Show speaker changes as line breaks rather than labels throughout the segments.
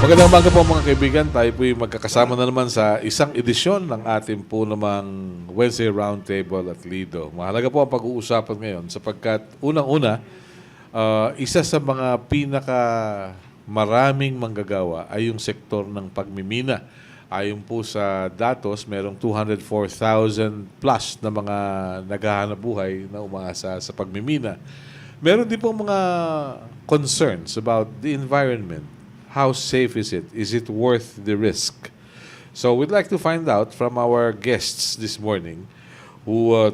Magandang umaga po mga kaibigan. Tayo po yung magkakasama na naman sa isang edisyon ng ating po namang Wednesday Roundtable at Lido. Mahalaga po ang pag-uusapan ngayon sapagkat unang-una, isa sa mga pinaka maraming manggagawa ay yung sektor ng pagmimina. Ayon po sa datos, merong 204,000 plus na mga naghahanap buhay na umaasa sa pagmimina. Meron din po mga concerns about the environment. How safe is it? Is it worth the risk? So we'd like to find out from our guests this morning who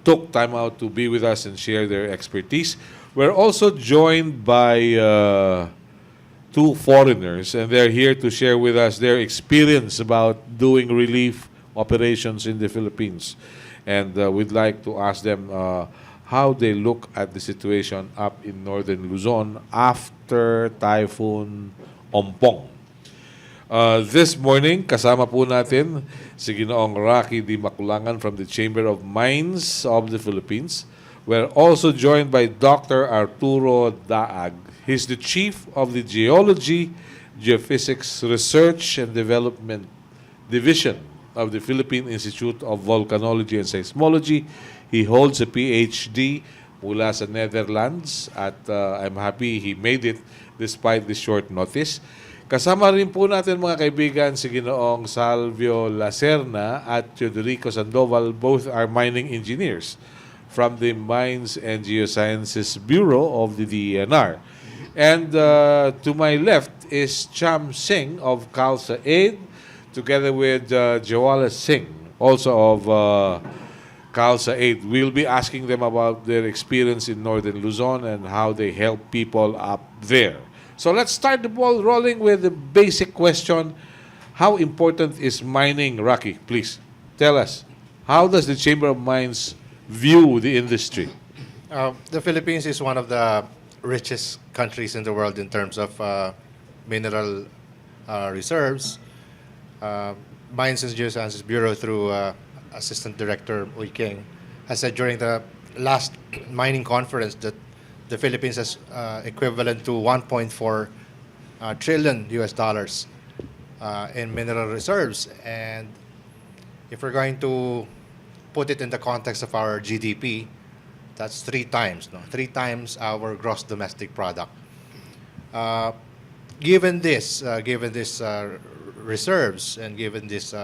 took time out to be with us and share their expertise. We're also joined by two foreigners, and they're here to share with us their experience about doing relief operations in the Philippines. And we'd like to ask them how they look at the situation up in northern Luzon after Typhoon Ompong. This morning, kasama po natin si Ginoong Dimaculangan from the Chamber of Mines of the Philippines. We're also joined by Dr. Arturo Daag. He's the Chief of the Geology, Geophysics Research and Development Division of the Philippine Institute of Volcanology and Seismology. He holds a PhD mula sa Netherlands at I'm happy he made it despite the short notice. Kasama rin po natin mga kaibigan si Ginoong Salvio Lasera at Teodoro Sandoval. Both are mining engineers from the Mines and Geo-sciences Bureau of the DENR. And to my left is Singh of Khalsa Aid, together with Jawala Singh, also of Khalsa Aid. We'll be asking them about their experience in northern Luzon and how they help people up there. So let's start the ball rolling with the basic question. How important is mining, Rocky? Please tell us. How does the Chamber of Mines view the industry?
The Philippines is one of the richest countries in the world in terms of mineral reserves. Mines and Geo-sciences Bureau, through Assistant Director Uy King, has said during the last mining conference that the Philippines has equivalent to 1.4 trillion US dollars in mineral reserves. And if we're going to put it in the context of our GDP, that's three times our gross domestic product. Given this reserves and given this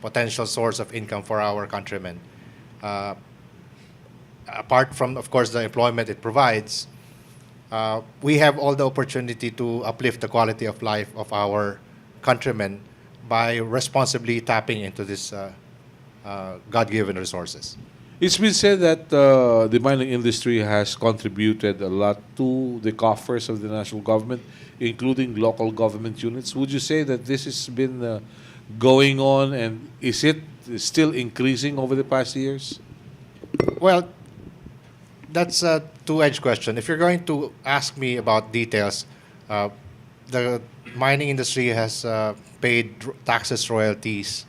potential source of income for our countrymen, apart from, of course, the employment it provides, we have all the opportunity to uplift the quality of life of our countrymen by responsibly tapping into this God-given resources.
It's been said that the mining industry has contributed a lot to the coffers of the national government, including local government units. Would you say that this has been going on, and is it still increasing over the past years?
Well, that's a two-edged question. If you're going to ask me about details, the mining industry has paid taxes, royalties,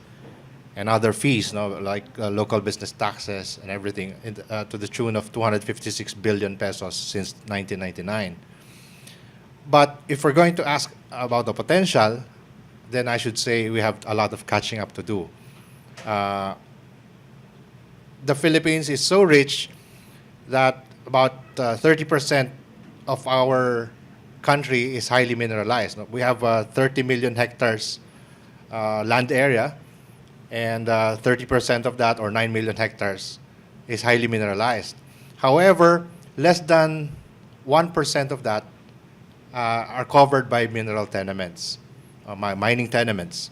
and other fees, like local business taxes and everything, to the tune of 256 billion pesos since 1999. But if we're going to ask about the potential, then I should say we have a lot of catching up to do. The Philippines is so rich that about 30% of our country is highly mineralized. We have 30 million hectares land area, and 30% of that, or 9 million hectares, is highly mineralized. However, less than 1% of that are covered by mineral tenements, mining tenements.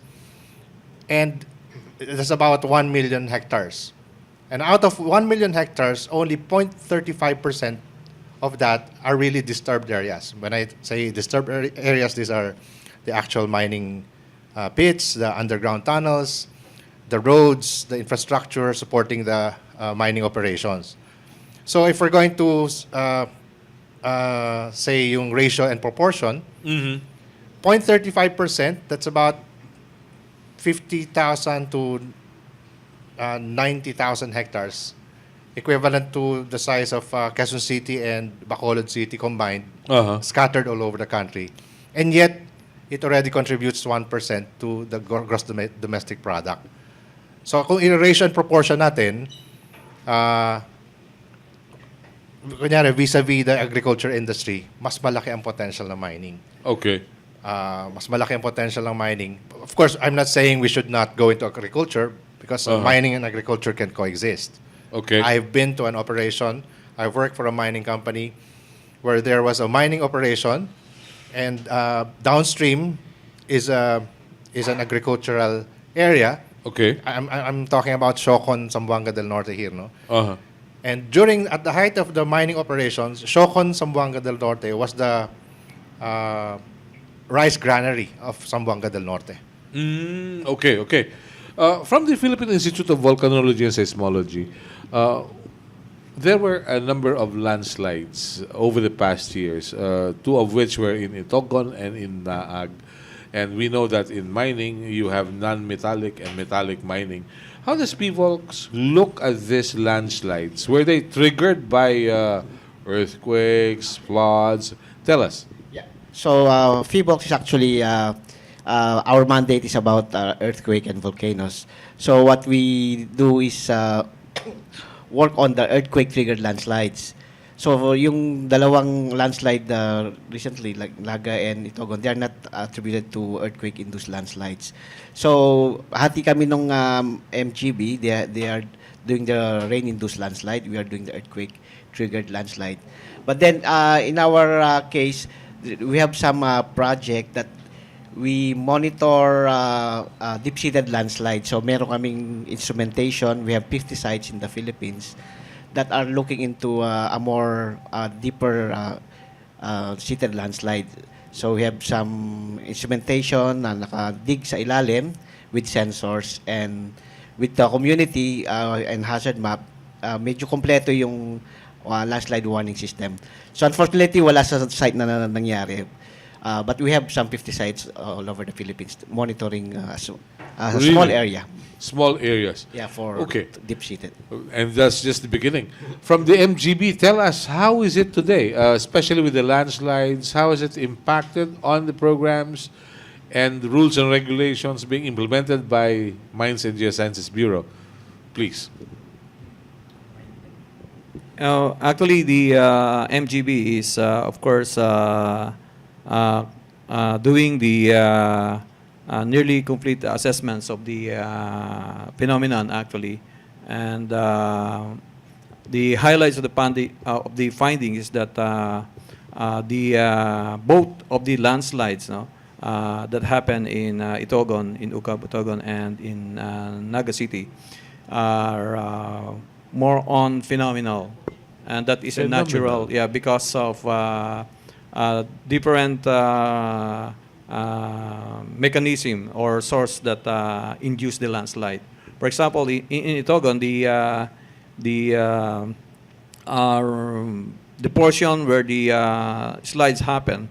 And that's about 1 million hectares. And out of 1 million hectares, only 0.35% of that are really disturbed areas. When I say disturbed areas, these are the actual mining pits, the underground tunnels, the roads, the infrastructure supporting the mining operations. So if we're going to say yung ratio and proportion, 0.35%, that's about 50,000 to 90,000 hectares, equivalent to the size of Quezon City and Bacolod City combined, scattered all over the country. And yet, it already contributes 1% to the gross domestic product. So kung i-ratio proportion natin, kunyari vis-a-vis the agriculture industry, mas malaki ang potential ng mining.
Okay.
Mas malaki ang potential ng mining. Of course, I'm not saying we should not go into agriculture because mining and agriculture can coexist.
Okay.
I've been to an operation. I worked for a mining company where there was a mining operation, and downstream is an agricultural area.
Okay.
I'm talking about Siocon, Zamboanga del Norte here, no?
Uh-huh.
And at the height of the mining operations, Siocon, Zamboanga del Norte was the rice granary of Zamboanga del Norte.
Okay. From the Philippine Institute of Volcanology and Seismology, there were a number of landslides over the past years, two of which were in Itogon and in Daag. And we know that in mining, you have non-metallic and metallic mining. How does PVOLCS look at these landslides? Were they triggered by earthquakes, floods? Tell us.
Yeah. So PVOLCS is actually our mandate is about earthquake and volcanoes. So what we do is work on the earthquake-triggered landslides. So yung dalawang landslide recently, like Naga and Itogon, they are not attributed to earthquake-induced landslides. So hati kami nung MGB, they are doing the rain-induced landslide. We are doing the earthquake-triggered landslide. But then in our case, we have some project that we monitor deep-seated landslides. So meron kaming instrumentation. We have 50 sites in the Philippines that are looking into a more deeper seated landslide. So we have some instrumentation na nakadig sa ilalim with sensors, and with the community and hazard map, medyo kompleto yung landslide warning system. So unfortunately, wala sa site na nangyari. But we have some 50 sites all over the Philippines monitoring a
Really?
small area.
Small areas.
Yeah, for
Okay.
deep-seated.
And that's just the beginning. From the MGB, tell us, how is it today, especially with the landslides? How has it impacted on the programs and the rules and regulations being implemented by Mines and Geo-sciences Bureau? Please.
Actually, the MGB is, of course, doing the nearly complete assessments of the phenomenon, actually. And the highlights of the finding is that both of the landslides that happen in Itogon, in Itogon, and in Naga City are more on phenomenal. And that is a natural, because of different mechanism or source that induce the landslide. For example, in Itogon, the portion where the slides happen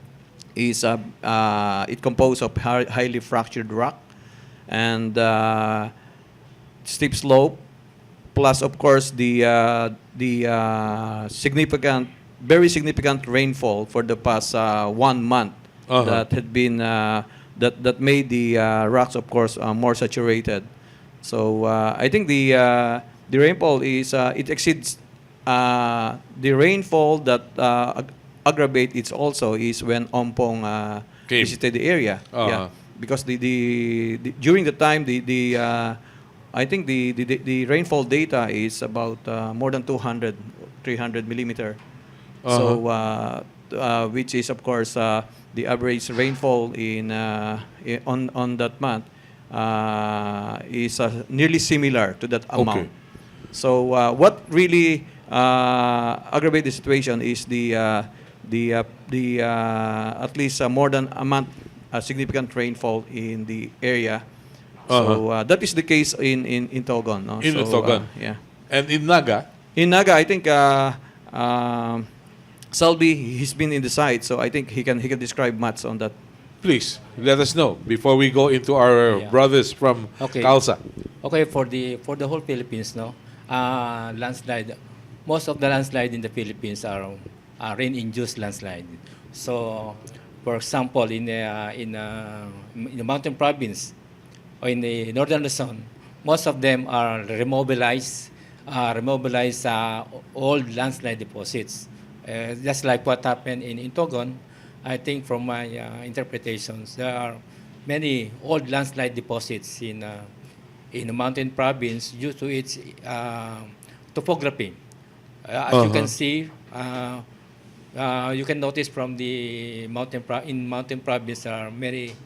is it composed of highly fractured rock and steep slope, plus of course the very significant rainfall for the past 1 month. That had been that made the rocks, of course, more saturated. So I think the rainfall is it exceeds the rainfall that aggravate it also is when Ompong visited the area. Yeah, because during the time I think the rainfall data is about more than 300 millimeter. So which is of course the average rainfall on that month is nearly similar to that amount.
Okay.
So what really aggravates the situation is the at least more than a month significant rainfall in the area. So that is the case in Itogon. No?
In
so,
Itogon.
Yeah.
And in Naga?
In Naga, I think Salvi, he's been in the site, so I think he can describe much on that.
Please, let us know before we go into our brothers from Khalsa.
Okay, for the whole Philippines, landslide. Most of the landslide in the Philippines are rain-induced landslide. So For example, in the mountain province or in the northern Luzon, most of them are remobilized old landslide deposits. Just like what happened in Togon, I think from my interpretations, there are many old landslide deposits in the mountain province due to its topography. As you can see, you can notice from the mountain province there are many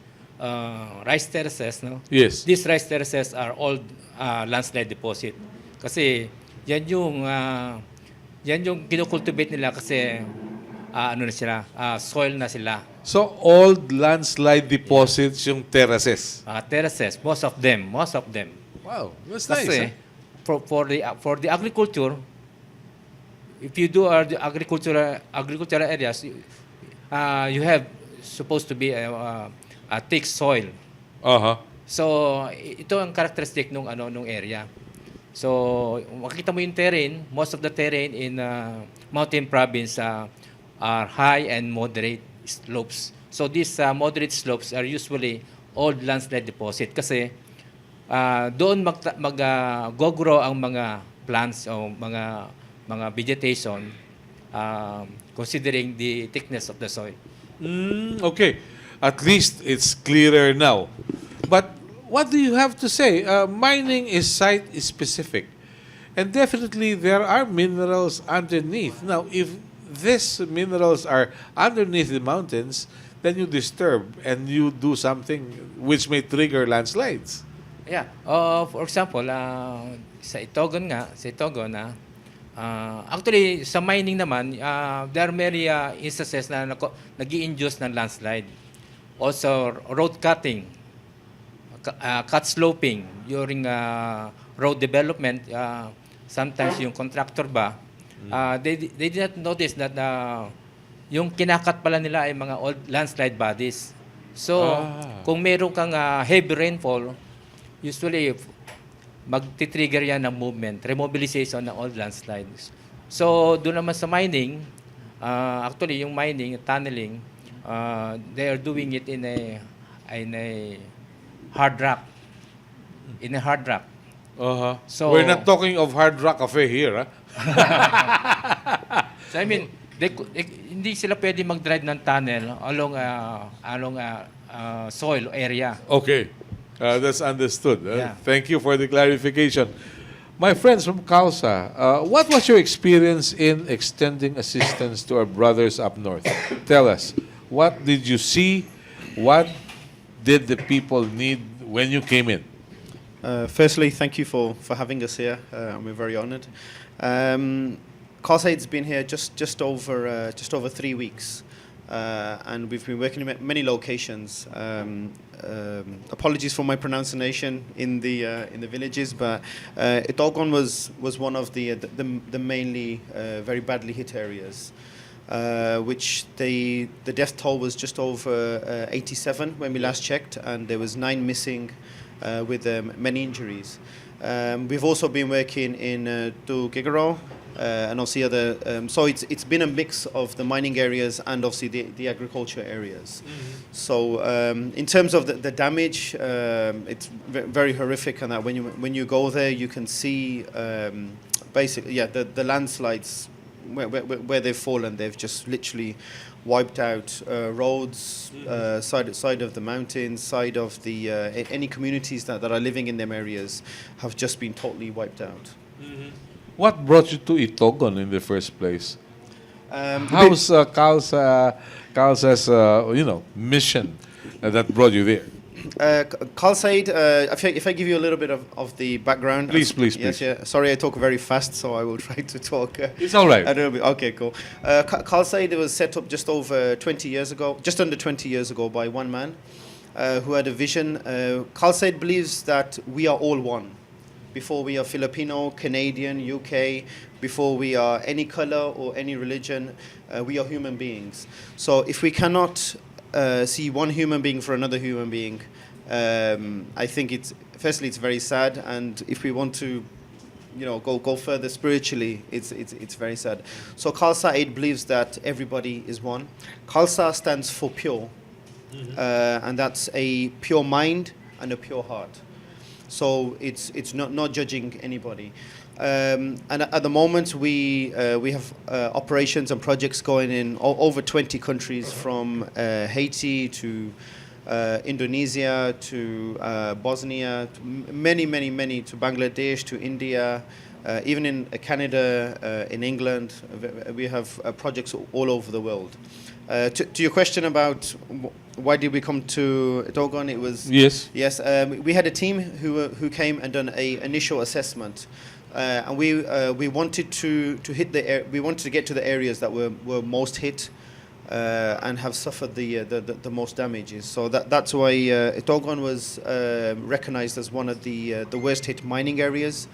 rice terraces, no?
Yes.
These rice terraces are old landslide deposit. Kasi yan yung kinocultivate nila kasi ano na sila, soil na sila.
So, old landslide deposits yung terraces.
Terraces, most of them.
Wow, that's
Kasi
nice.
for the agriculture, if you do the agricultural areas, you have supposed to be a thick soil.
Uh-huh.
So ito ang characteristic nung area. So makita mo yung terrain, most of the terrain in mountain province are high and moderate slopes. So these moderate slopes are usually old landslide deposit kasi doon mag-grow ang mga plants o mga vegetation considering the thickness of the soil.
Okay. At least it's clearer now. But what do you have to say? Mining is site-specific. And definitely there are minerals underneath. Now, if these minerals are underneath the mountains, then you disturb and you do something which may trigger landslides.
Yeah. For example, sa Itogon, actually, sa mining naman, there are many instances na nag-i-induce ng landslide. Also, road cutting, cut sloping during road development. Sometimes yung contractor ba, they did not notice that yung kinakat pala nila ay mga old landslide bodies. So, kung meron kang heavy rainfall, usually magti-trigger yan ng movement, remobilization ng old landslides. So, doon naman sa mining, actually yung mining, tunneling, they are doing it in a hard rock. In a hard rock.
Uh-huh.
So-
We're not talking of Hard Rock Cafe here,
So, I mean, hindi sila pwede mag-drive ng tunnel along soil area.
Okay. That's understood.
Yeah.
Thank you for the clarification. My friends from Khalsa, what was your experience in extending assistance to our brothers up north? Tell us, what did you see? What did the people need when you came in?
Firstly, thank you for having us here. We're very honoured. Khalsa's been here just over 3 weeks, and we've been working in many locations. Apologies for my pronunciation in the villages, but Itogon was one of the mainly very badly hit areas, which the death toll was just over 87 when we last checked, and there was 9 missing with many injuries. We've also been working in Gigaro, and also other. So it's been a mix of the mining areas and obviously the agriculture areas. Mm-hmm. So in terms of the damage, it's very horrific, and that when you go there, you can see basically the landslides where they've fallen. They've just literally wiped out roads, side of the mountains, side of the any communities that are living in them areas have just been totally wiped out.
Mm-hmm. What brought you to Itogon in the first place?
How's
Khalsa's mission that brought you there?
Khalsa, if I give you a little bit of the background.
Please.
Yes, yeah. Sorry, I talk very fast, so I will try to talk.
It's all right.
A little bit. Okay, cool. Khalsa was set up just under 20 years ago by one man who had a vision. Khalsa believes that we are all one. Before we are Filipino, Canadian, UK, before we are any color or any religion, we are human beings. So if we cannot see one human being for another human being, I think it's very sad, and if we want to go further spiritually, it's very sad. So Khalsa 8 believes that everybody is one. Khalsa stands for pure, and that's a pure mind and a pure heart. So it's not judging anybody. And at the moment, we have operations and projects going in over 20 countries, from Haiti to Indonesia to Bosnia, to many, to Bangladesh, to India, even in Canada, in England. We have projects all over the world. To your question about why did we come to Dogon, it was
Yes.
yes. We had a team who came and done a initial assessment, and we wanted to hit we wanted to get to the areas that were most hit. And have suffered the most damages. So that's why Dogon was recognized as one of the worst hit mining areas.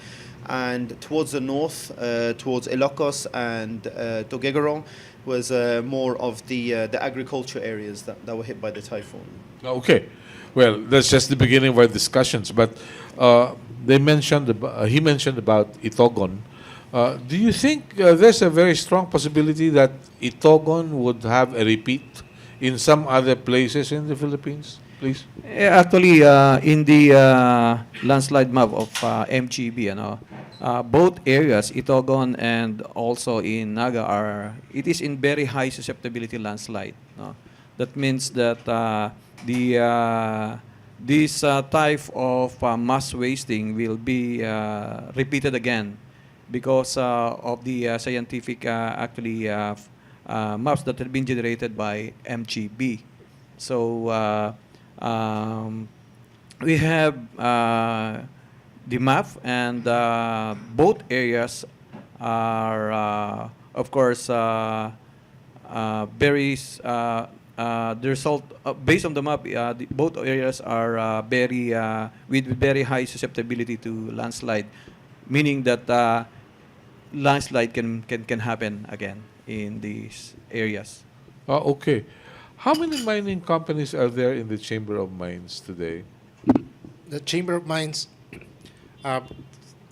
And towards the north, towards Ilocos and Tuguegarong, was more of the agriculture areas that were hit by the typhoon.
Okay. Well, that's just the beginning of our discussions. But he mentioned about Itogon. Do you think there's a very strong possibility that Itogon would have a repeat in some other places in the Philippines, please?
Actually, in the landslide map of MGB, both areas, Itogon and also in Naga, it is in very high susceptibility landslide. No? That means that this type of mass wasting will be repeated again, because of the scientific maps that have been generated by MGB. So we have the map, and both areas are, of course, very. The result based on the map, both areas are very with very high susceptibility to landslide, meaning that landslide can happen again in these areas.
Okay. How many mining companies are there in the Chamber of Mines today?
The Chamber of Mines,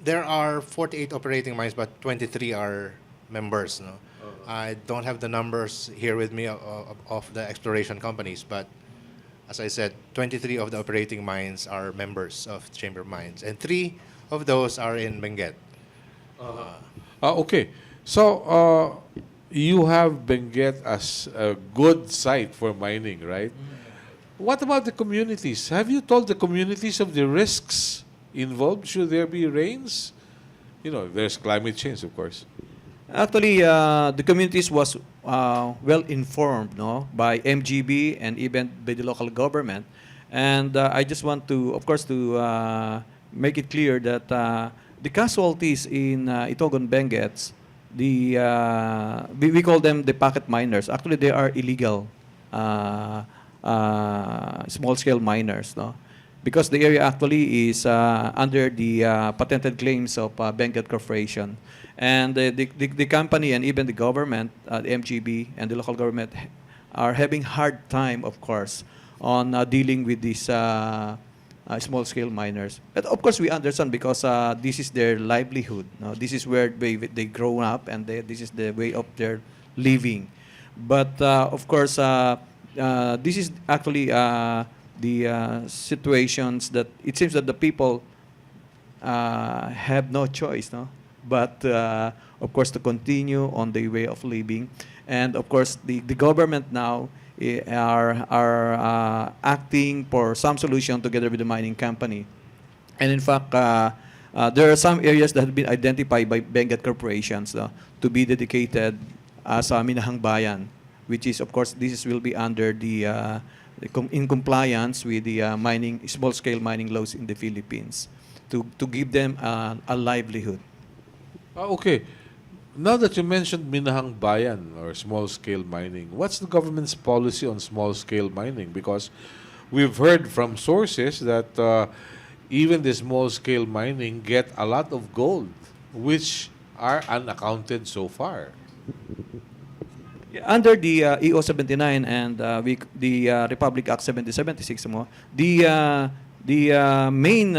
there are 48 operating mines, but 23 are members. No? I don't have the numbers here with me of the exploration companies, but as I said, 23 of the operating mines are members of Chamber of Mines, and 3 of those are in Benguet.
Okay. So you have Benguet as a good site for mining, right? What about the communities? Have you told the communities of the risks involved? Should there be rains? There's climate change, of course.
Actually, the communities was well informed, by MGB and even by the local government. And I just want to, of course, to make it clear that the casualties in Itogon Benguet, we call them the pocket miners. Actually, they are illegal small-scale miners, because the area actually is under the patented claims of Benguet Corporation. And the company and even the government, the MGB and the local government, are having hard time, of course, on dealing with these small-scale miners. But of course, we understand, because this is their livelihood. This is where they grow up, and this is the way of their living. But of course, this is actually the situations that it seems that the people have no choice, but of course to continue on the way of living. And of course the government now are acting for some solution together with the mining company. And in fact, there are some areas that have been identified by Benguet corporations to be dedicated as Minahang Bayan, which is, of course, will be under the in compliance with the small-scale mining laws in the Philippines, to give them a livelihood.
Okay. Now that you mentioned Minahang Bayan, or small-scale mining, what's the government's policy on small-scale mining? Because we've heard from sources that even the small-scale mining get a lot of gold, which are unaccounted so far.
Under the EO 79 and the Republic Act 7076, the main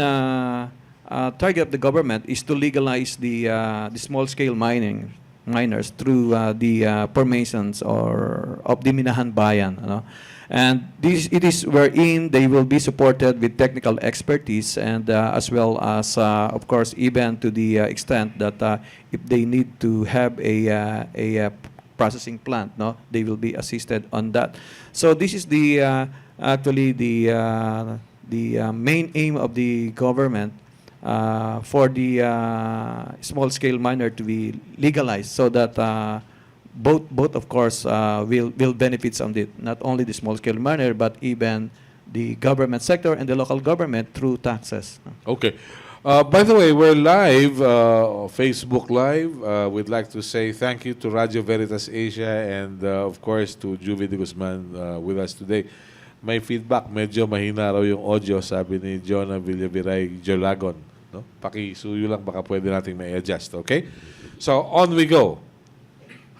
target of the government is to legalize the small-scale miners through the permissions or of the Minahan Bayan. And it is wherein they will be supported with technical expertise and as well as, of course, even to the extent that if they need to have a processing plant, they will be assisted on that. So this is the actually the main aim of the government for the small-scale miner to be legalized, so that both of course will benefit from it, not only the small-scale miner but even the government sector and the local government through taxes.
Okay. By the way, we're live, Facebook Live. We'd like to say thank you to Radio Veritas Asia and of course to Juvie de Guzman with us today. May feedback, medyo mahina raw yung audio, sabi ni Jonah Villaviray Jolagon. No? Pakisuyo lang, baka pwede natin may adjust, okay? So, on we go.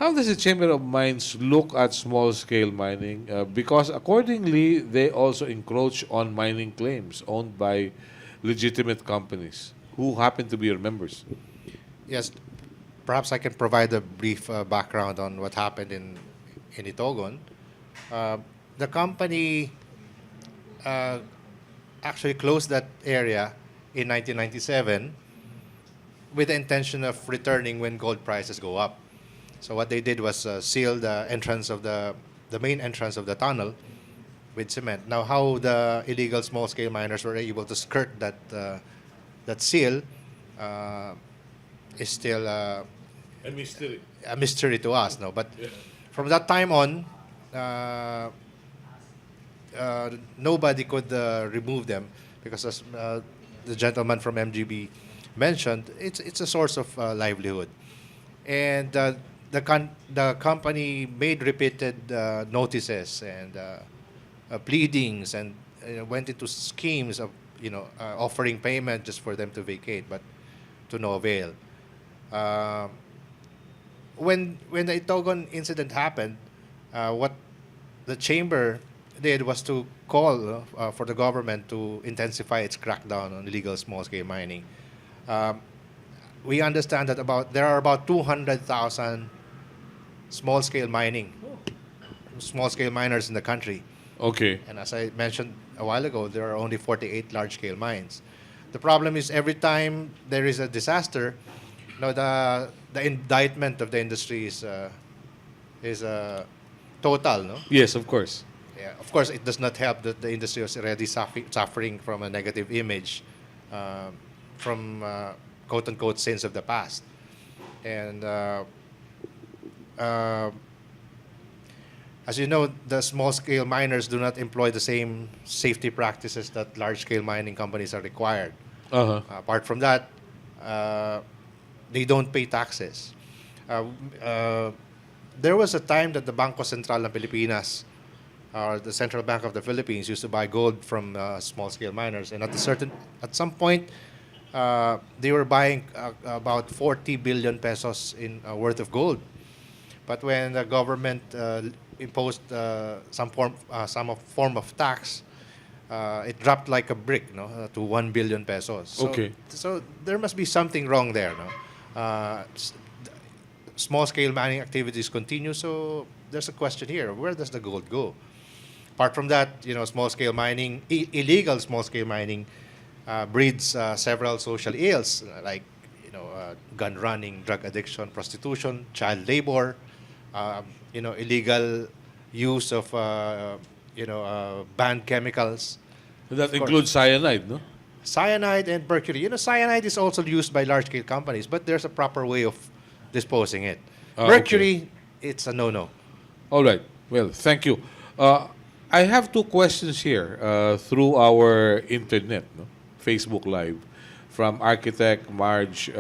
How does the Chamber of Mines look at small-scale mining? Because accordingly, they also encroach on mining claims owned by legitimate companies who happen to be your members.
Yes, perhaps I can provide a brief background on what happened in Itogon. The company actually closed that area in 1997 with the intention of returning when gold prices go up. So what they did was seal the entrance of the main entrance of the tunnel with cement. Now, how the illegal small-scale miners were able to skirt that seal is still
A mystery.
a mystery to us. No, but from that time on, nobody could remove them because, as the gentleman from MGB mentioned, it's a source of livelihood, and the company made repeated notices and pleadings and went into schemes of offering payment just for them to vacate, but to no avail. When the Itogon incident happened, what the chamber did was to call for the government to intensify its crackdown on illegal small-scale mining. We understand that there are about 200,000 small-scale miners in the country.
Okay.
And as I mentioned a while ago, there are only 48 large-scale mines. The problem is every time there is a disaster, the indictment of the industry is total, no?
Yes, of course.
Yeah, of course, it does not help that the industry was already suffering from a negative image from quote-unquote sins of the past. And as you know, the small-scale miners do not employ the same safety practices that large-scale mining companies are required. Apart from that, they don't pay taxes. There was a time that the Bangko Sentral ng Pilipinas, or the Central Bank of the Philippines, used to buy gold from small-scale miners, and at some point, they were buying about 40 billion pesos in worth of gold. But when the government imposed some form of tax, it dropped like a brick, to 1 billion pesos. So,
Okay.
So there must be something wrong there, Small-scale mining activities continue, so there's a question here: where does the gold go? Apart from that, small-scale mining, illegal small-scale mining, breeds several social ills like gun running, drug addiction, prostitution, child labor, illegal use of banned chemicals.
That includes cyanide, no?
Cyanide and mercury. Cyanide is also used by large-scale companies, but there's a proper way of disposing it. Mercury, it's a no-no.
All right. Well, thank you. I have two questions here through our internet, Facebook Live, from architect Marge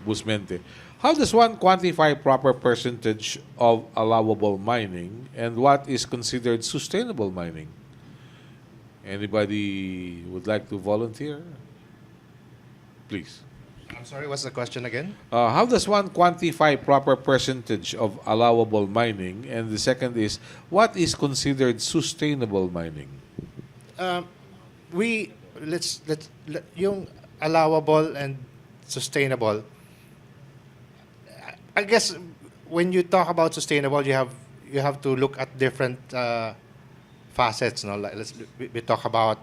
Busmente. How does one quantify proper percentage of allowable mining, and what is considered sustainable mining? Anybody would like to volunteer? Please.
I'm sorry, what's the question again?
How does one quantify proper percentage of allowable mining? And the second is, what is considered sustainable mining?
Yung allowable and sustainable, I guess when you talk about sustainable, you have to look at different facets. No, like we talk about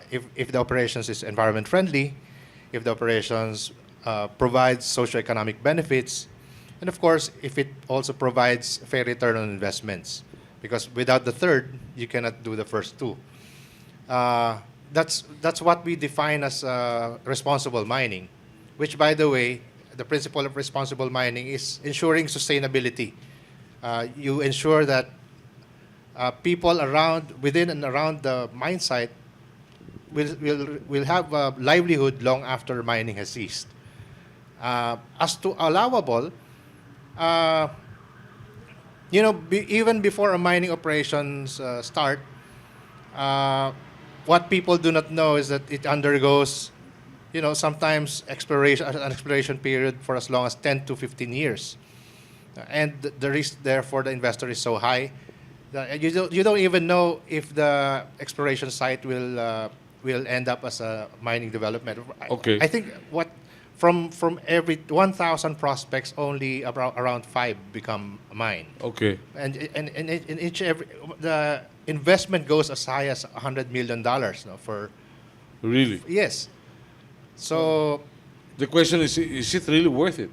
if the operations is environment friendly, if the operations provides socioeconomic benefits, and of course, if it also provides fair return on investments. Because without the third, you cannot do the first two. That's what we define as responsible mining, which, by the way, the principle of responsible mining is ensuring sustainability. You ensure that people within and around the mine site will have a livelihood long after mining has ceased. As to allowable, even before a mining operations start, what people do not know is that it undergoes, sometimes an exploration period for as long as 10 to 15 years. And the risk there for the investor is so high that you don't even know if the exploration site will end up as a mining development.
Okay.
I think from every 1,000 prospects, only around 5 become a mine.
Okay.
And in the investment goes as high as $100 million. For
Really?
yes. So
The question is it really worth it?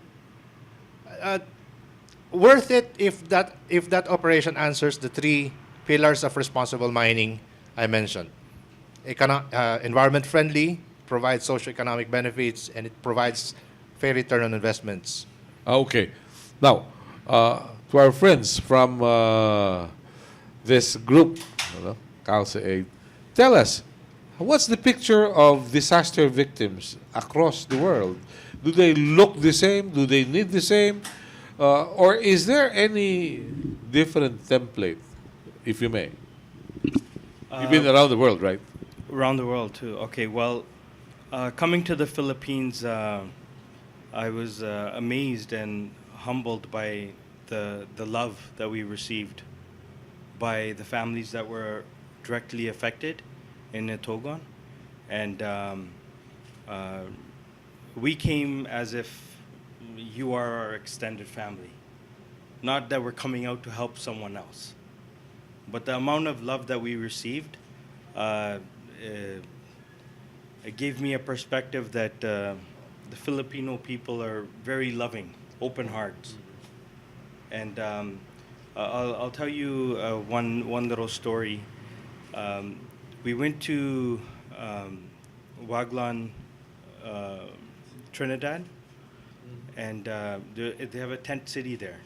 worth it if that operation answers the 3 pillars of responsible mining I mentioned. Environment friendly, provides socioeconomic benefits, and it provides fair return on investments.
Okay. Now, to our friends from this group, Khalsa Aid, tell us, what's the picture of disaster victims across the world? Do they look the same? Do they need the same? Or is there any different template, if you may? You've been around the world, right?
Around the world, too. Okay, well, coming to the Philippines, I was amazed and humbled by the love that we received by the families that were directly affected in Itogon. And we came as if you are our extended family. Not that we're coming out to help someone else. But the amount of love that we received, it gave me a perspective that the Filipino people are very loving, open hearts. And I'll tell you one little story. We went to Waglan, Trinidad, and they have a tent city there.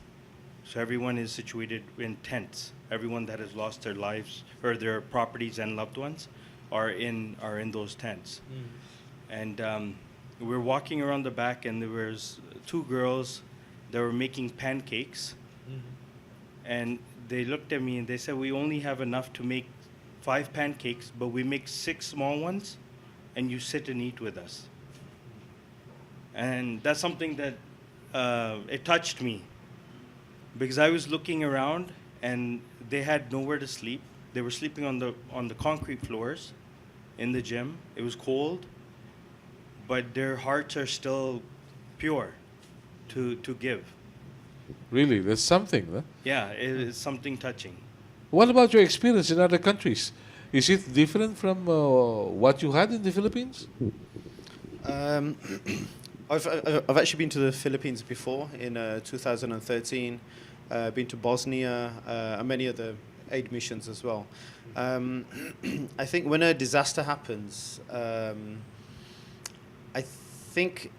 So everyone is situated in tents. Everyone that has lost their lives or their properties and loved ones are in those tents. And we're walking around the back, and there was 2 girls that were making pancakes. And they looked at me and they said, "We only have enough to make 5 pancakes, but we make 6 small ones, and you sit and eat with us." And that's something that it touched me, because I was looking around and they had nowhere to sleep. They were sleeping on the concrete floors in the gym. It was cold, but their hearts are still pure to give.
Really, that's something. Huh?
Yeah, it is something touching.
What about your experience in other countries? Is it different from what you had in the Philippines?
I've actually been to the Philippines before in 2013. Been to Bosnia and many other aid missions as well. I think when a disaster happens, I think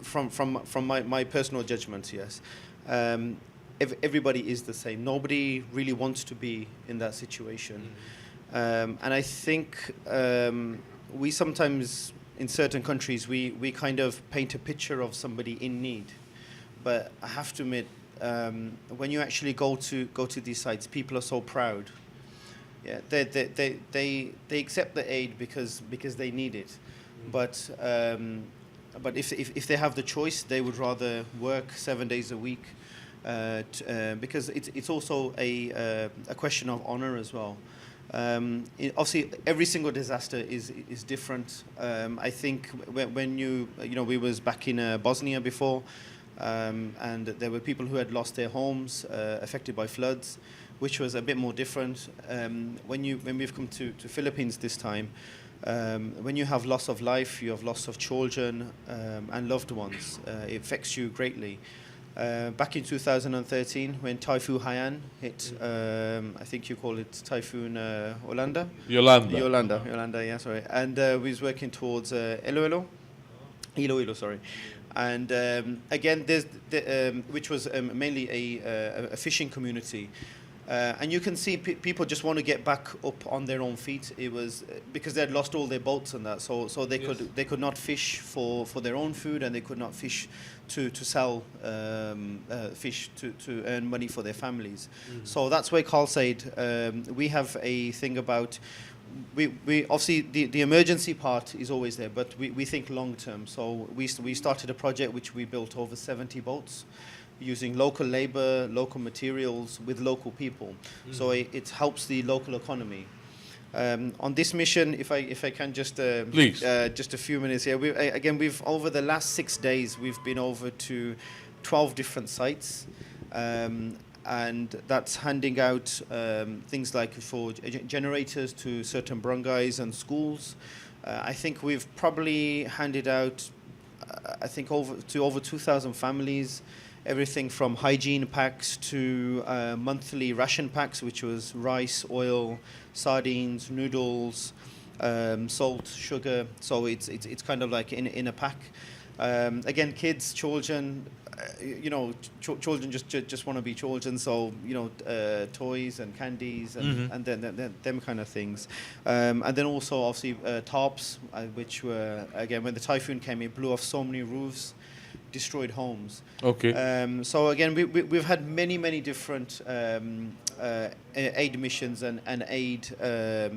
from my personal judgment, yes, everybody is the same. Nobody really wants to be in that situation, and I think we sometimes, in certain countries, we kind of paint a picture of somebody in need, but I have to admit, when you actually go to these sites, people are so proud. Yeah, they accept the aid because they need it, but if they have the choice, they would rather work 7 days a week, because it's also a question of honor as well. Obviously, every single disaster is different. I think when we was back in Bosnia before, and there were people who had lost their homes affected by floods, which was a bit more different. When we've come to Philippines this time, when you have loss of life, you have loss of children and loved ones, it affects you greatly. Back in 2013, when Typhoon Haiyan hit, I think you call it Typhoon Yolanda, yeah, sorry. And we was working towards Iloilo, sorry. And again, there's which was mainly a fishing community. And you can see people just want to get back up on their own feet. It was because they had lost all their boats and that, so they could not fish for their own food, and they could not fish to sell fish to earn money for their families. So that's why Khalsa, we have a thing about. We obviously the emergency part is always there, but we think long term. So we started a project which we built over 70 boats, using local labor, local materials, with local people. So it helps the local economy. On this mission, if I can just
please,
just a few minutes here. We've over the last 6 days we've been over to 12 different sites, and that's handing out things like for generators to certain barangays and schools. I think we've probably handed out, I think over 2,000 families. Everything from hygiene packs to monthly ration packs, which was rice, oil, sardines, noodles, salt, sugar. So it's kind of like in a pack. Again, kids, children, children just want to be children. So toys and candies and then them kind of things. And then also obviously tarps, which were again when the typhoon came, it blew off so many roofs, destroyed homes.
Okay.
So again, we've had many different aid missions and aid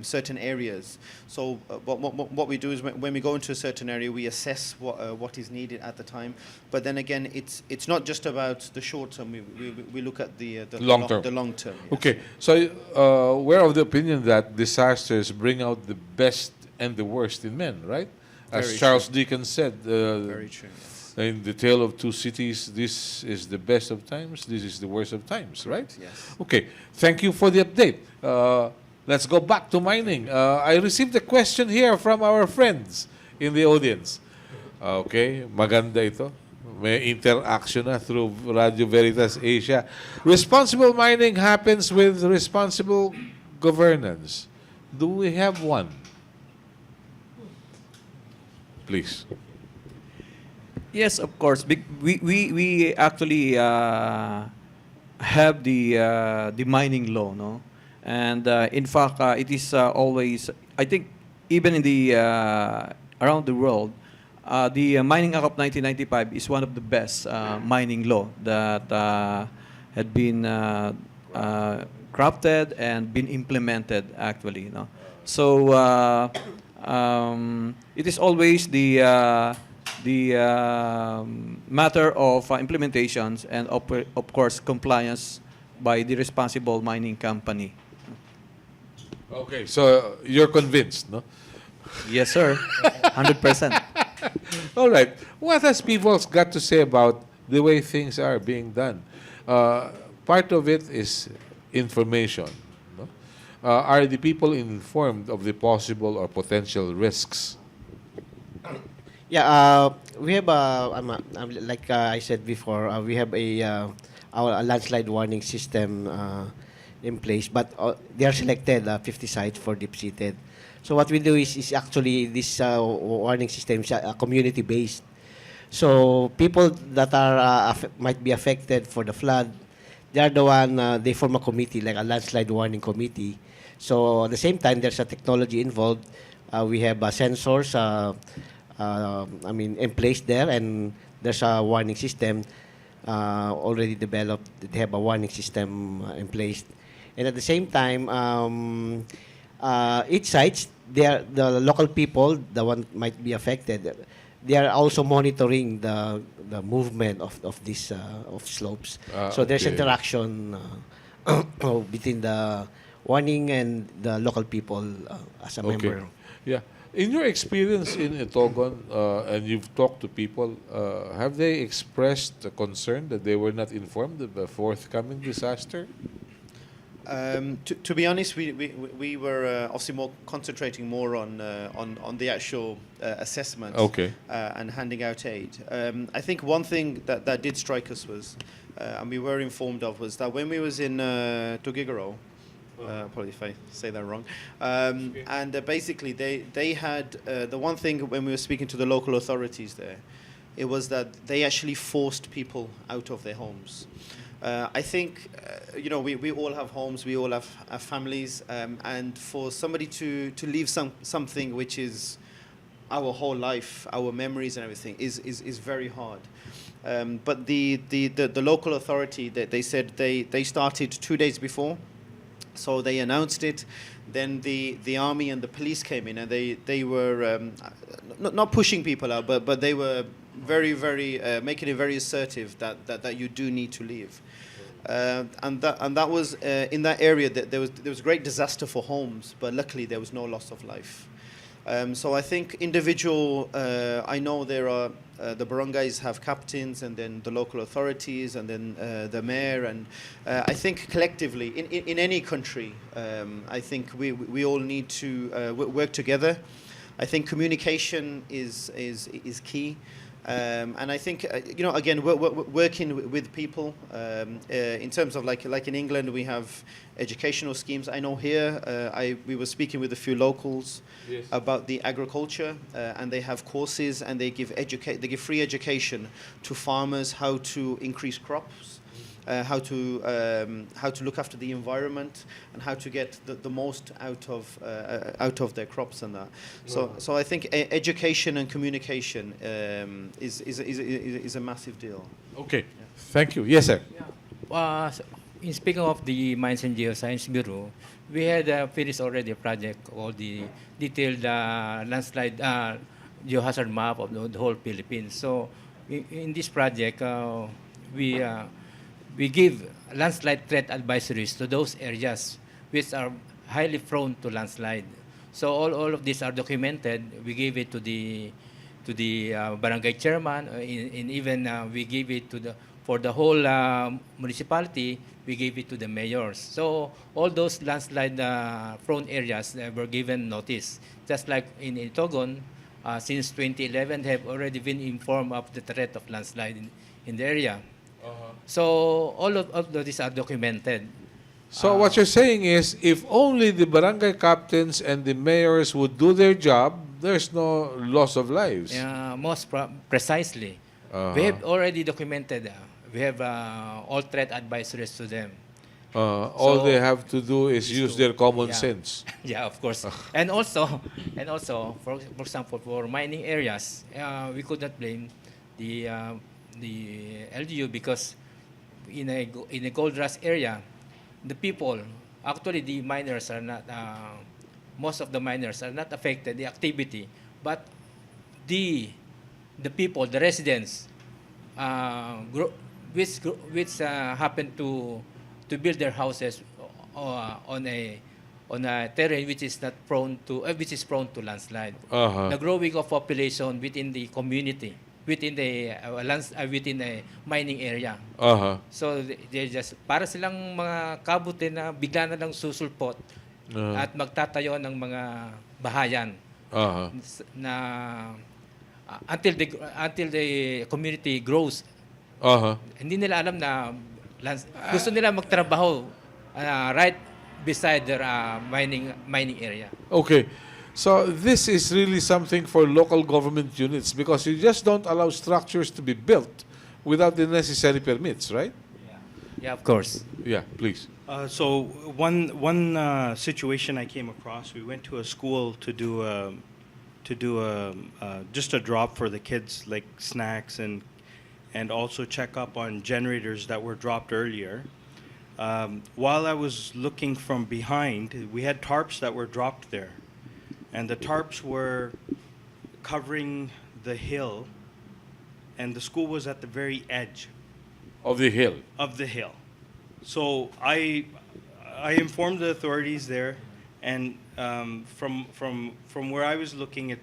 certain areas. So what we do is when we go into a certain area, we assess what is needed at the time. But then again, it's not just about the short term. We look at the
long term.
The long term. Yes.
Okay, so we're of the opinion that disasters bring out the best and the worst in men, right? As
Very
Charles
true.
Dickens said,
Very true. Yes.
in The Tale of Two Cities, this is the best of times, this is the worst of times, right?
Yes.
Okay, thank you for the update. Let's go back to mining. I received a question here from our friends in the audience. Okay, maganda ito. May interaction na through Radio Veritas Asia. Responsible mining happens with responsible governance. Do we have one? Please.
Yes, of course. We actually have the mining law, no, and in fact it is always, I think, even in the around the world, the Mining Act of 1995 is one of the best mining law that had been crafted and been implemented actually, no. So it is always the matter of implementations and of course compliance by the responsible mining company.
Okay, so you're convinced, no?
Yes, sir. 100%.
All right. What has people got to say about the way things are being done? Part of it is information. No? Are the people informed of the possible or potential risks?
Yeah, we have like I said before, we have our landslide warning system in place, but they are selected 50 sites for deep-seated. So what we do is actually this warning system is community based. So people that are might be affected for the flood, they are the one, they form a committee like a landslide warning committee. So at the same time, there's a technology involved. We have sensors. In place there, and there's a warning system already developed. They have a warning system in place, and at the same time, each sites, the local people, the one might be affected, they are also monitoring the movement of these of slopes. So there's
okay.
interaction between the warning and the local people as a member.
Yeah. In your experience in Itogon, and you've talked to people, have they expressed a concern that they were not informed of the forthcoming disaster?
To be honest, we were obviously more concentrating more on the actual assessment
Okay.
and handing out aid. I think one thing that did strike us was, and we were informed of, was that when we was in Tugigaro, probably if I say that wrong, and basically they had the one thing when we were speaking to the local authorities there, it was that they actually forced people out of their homes. I think, we all have homes, we all have families, and for somebody to leave something which is our whole life, our memories and everything, is very hard. But the local authority, they said they started 2 days before, so they announced it. Then the army and the police came in, and they were not pushing people out, but they were very, very making it very assertive that you do need to leave. And that was in that area that there was great disaster for homes, but luckily there was no loss of life. So I think individual, I know there are the barangays have captains, and then the local authorities, and then the mayor, and I think collectively in any country, I think we all need to work together. I think communication is key. And I think, again, working with people in terms of like in England, we have educational schemes. I know here, we were speaking with a few locals about the agriculture, and they have courses, and they give free education to farmers how to increase crops, how to look after the environment, and how to get the most out of their crops and that. So I think education and communication is a massive deal.
Okay. Thank you. Yes, sir.
In speaking of the Mines and Geoscience Bureau, we had finished already a project called the detailed landslide geohazard map of the whole Philippines. So in this project, we give landslide threat advisories to those areas which are highly prone to landslide. So all of these are documented. We gave it to the barangay chairman, and even we gave it for the whole municipality. We gave it to the mayors. So all those landslide prone areas were given notice. Just like in Itogon, since 2011, have already been informed of the threat of landslide in the area. So all of these are documented.
So what you're saying is, if only the barangay captains and the mayors would do their job, there's no loss of lives.
Precisely. We have already documented. We have all threat advisories to them.
All they have to do is use their common sense.
Yeah, of course. And also, for example, for mining areas, we could not blame the LGU, because in a gold rush area, the people, actually the miners are not, most of the miners are not affected, the activity, but the people, the residents, which happen to build their houses on a terrain which is not prone to prone to landslide. The growing of population within the community, within the within a mining area. So they just para silang mga kabuti na bigla na lang susulpot at magtatayo ng mga bahayan na until the community grows. Hindi nila alam na gusto nila magtrabaho right beside their mining area.
Okay. So this is really something for local government units, because you just don't allow structures to be built without the necessary permits, right?
Yeah, of course.
Yeah, please.
So one situation I came across, we went to a school to do just a drop for the kids, like snacks, and also check up on generators that were dropped earlier. While I was looking from behind, we had tarps that were dropped there. And the tarps were covering the hill, and the school was at the very edge
Of the hill.
of the hill. So I I informed the authorities there, and from where I was looking,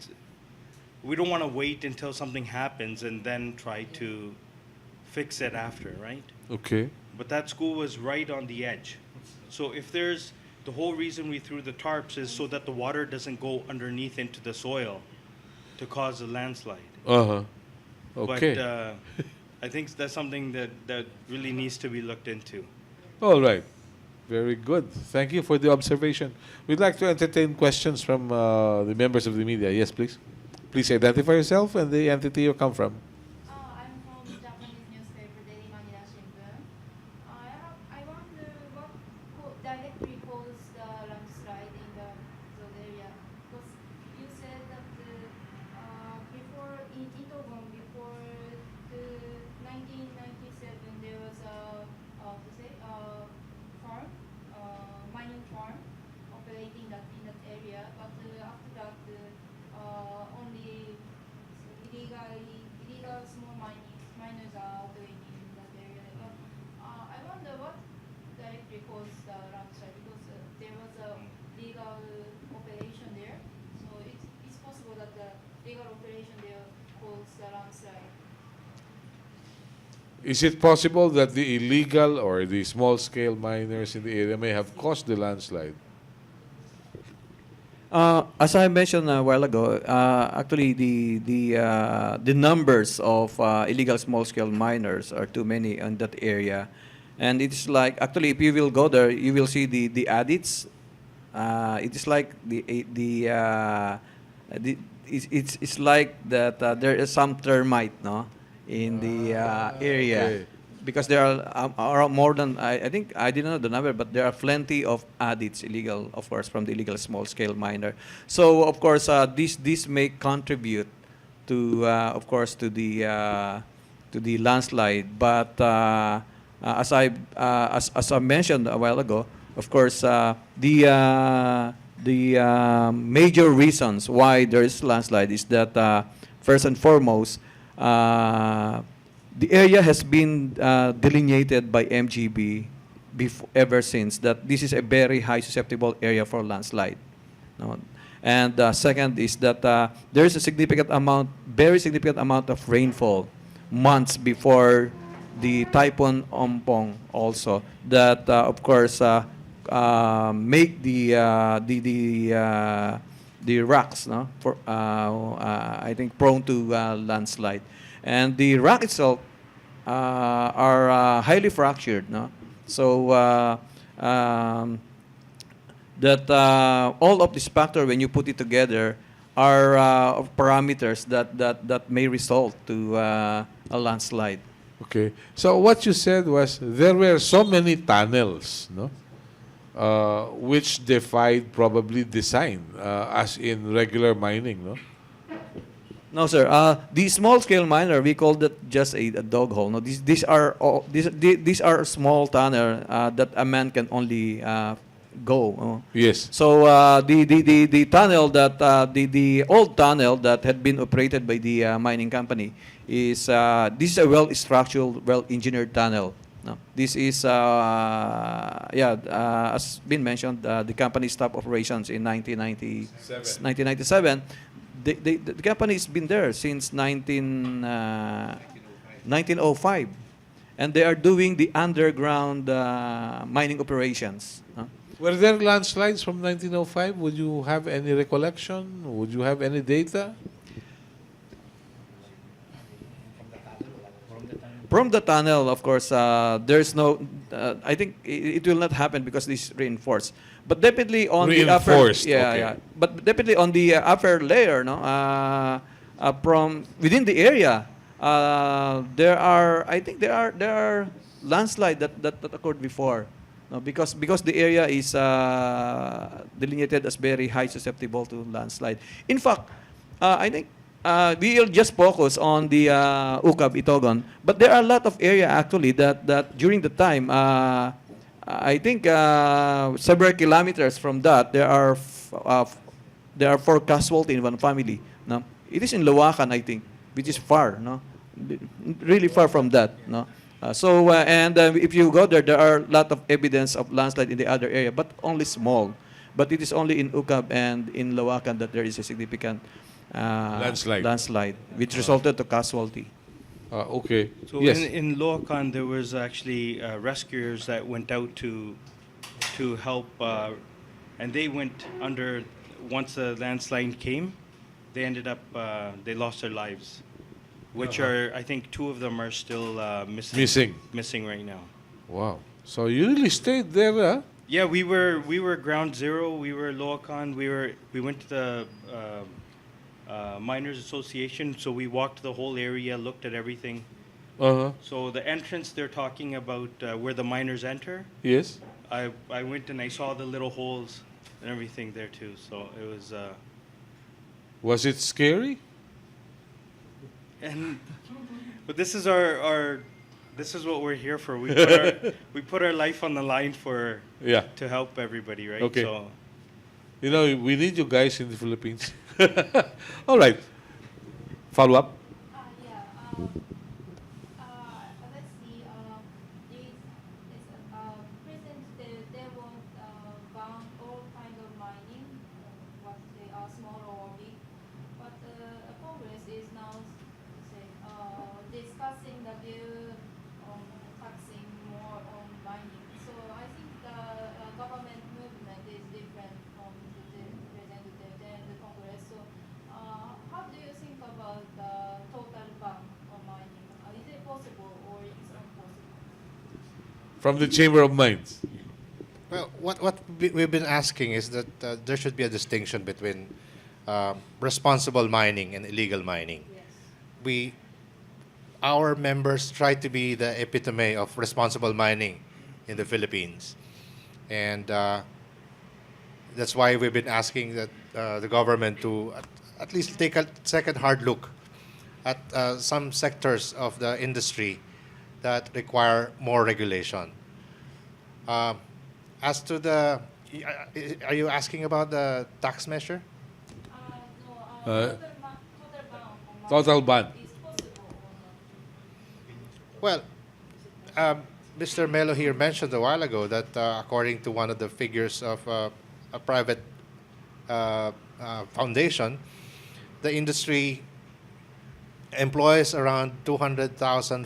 we don't want to wait until something happens and then try to fix it after, right?
Okay.
But that school was right on the edge. So if there's, the whole reason we threw the tarps is so that the water doesn't go underneath into the soil to cause a landslide.
Uh-huh. Okay.
But I think that's something that really needs to be looked into.
All right. Very good. Thank you for the observation. We'd like to entertain questions from the members of the media. Yes, please. Please identify yourself and the entity you come from.
I'm from the Japanese newspaper Daily Manila Shimbun. I wonder what directly caused the landslide in the zone area. Because you said that before in Itogon, before the 1997, there was a farm, mining farm operating in that area. But after that, only illegal small miners are operating in that area. But I wonder what directly caused the landslide, because there was a legal operation there. So it's possible that the legal operation there caused the landslide.
Is it possible that the illegal or the small-scale miners in the area may have caused the landslide?
As I mentioned a while ago, actually the numbers of illegal small-scale miners are too many in that area, and it's like actually if you will go there, you will see the adits. It is like it's like that there is some termite, no, in the area.
Okay.
Because there are more than, I think, I didn't know the number, but there are plenty of adits, illegal, of course, from the illegal small-scale miner. So, of course, this may contribute to, of course, to the landslide. But as I mentioned a while ago, of course, the major reasons why there is landslide is that first and foremost, the area has been delineated by MGB ever since that this is a very high susceptible area for landslide. No? And second is that there is a very significant amount of rainfall months before the Typhoon Ompong also that of course make the rocks, no, for I think prone to landslide. And the rock itself are highly fractured, no? So that all of these factors, when you put it together, are parameters that may result to a landslide.
Okay. So what you said was there were so many tunnels, no, which defied probably design, as in regular mining, no.
No, sir. The small-scale miner, we call that just a dog hole. No, these are small tunnel that a man can only go.
Yes.
So the tunnel that the old tunnel that had been operated by the mining company is this is a well-structured, well-engineered tunnel. No, this is as been mentioned, the company stopped operations in 1997. The company's been there since 1905, and they are doing the underground mining operations.
Were there landslides from 1905? Would you have any recollection? Would you have any data?
From the tunnel, of course, there's no. I think it will not happen because this is reinforced. But definitely on the upper,
okay.
But definitely on the upper layer, no, from within the area, there are. I think there are landslide that occurred before, no, because the area is delineated as very high susceptible to landslide. In fact, I think we'll just focus on the Ukab Itogon, but there are a lot of area actually that during the time. I think several kilometers from that, there are 4 casualties in one family. No, it is in Lawakan, I think, which is far. No, really far from that. No, If you go there, there are a lot of evidence of landslide in the other area, but only small. But it is only in Ukab and in Lawakan that there is a significant landslide, which resulted to casualty.
Okay.
So
yes.
in Loacan, there was actually rescuers that went out to help, and they went under. Once the landslide came, they ended up they lost their lives, which are, I think, 2 of them are still missing right now.
Wow. So you really stayed there, huh?
Yeah, we were ground zero. We were Loacan. We went to the Miners Association, so we walked the whole area, looked at everything.
Uh-huh.
So the entrance they're talking about, where the miners enter,
Yes.
I went and I saw the little holes and everything there too. So it was,
Was it scary?
but this is our this is what we're here for. We put our life on the line to help everybody, right?
Okay.
So
You know, we need you guys in the Philippines. All right. Follow up?
Yeah. Let's see. President, they want ban all kind of mining, what they are small or big. But Congress is now discussing the bill on taxing more on mining. So I think the government movement is different from the representative than the Congress. So how do you think about the total ban on mining? Is it possible or it's impossible?
From the Chamber of Mines.
Well, what we've been asking is that there should be a distinction between responsible mining and illegal mining.
Yes.
Our members try to be the epitome of responsible mining in the Philippines, and that's why we've been asking that the government to at least take a second hard look at some sectors of the industry that require more regulation. As to the, are you asking about the tax measure?
No,
Uh,
total ban on
Total ban.
mining is possible or not?
Well, Mr. Melo here mentioned a while ago that according to one of the figures of a private foundation, the industry employs around 204,000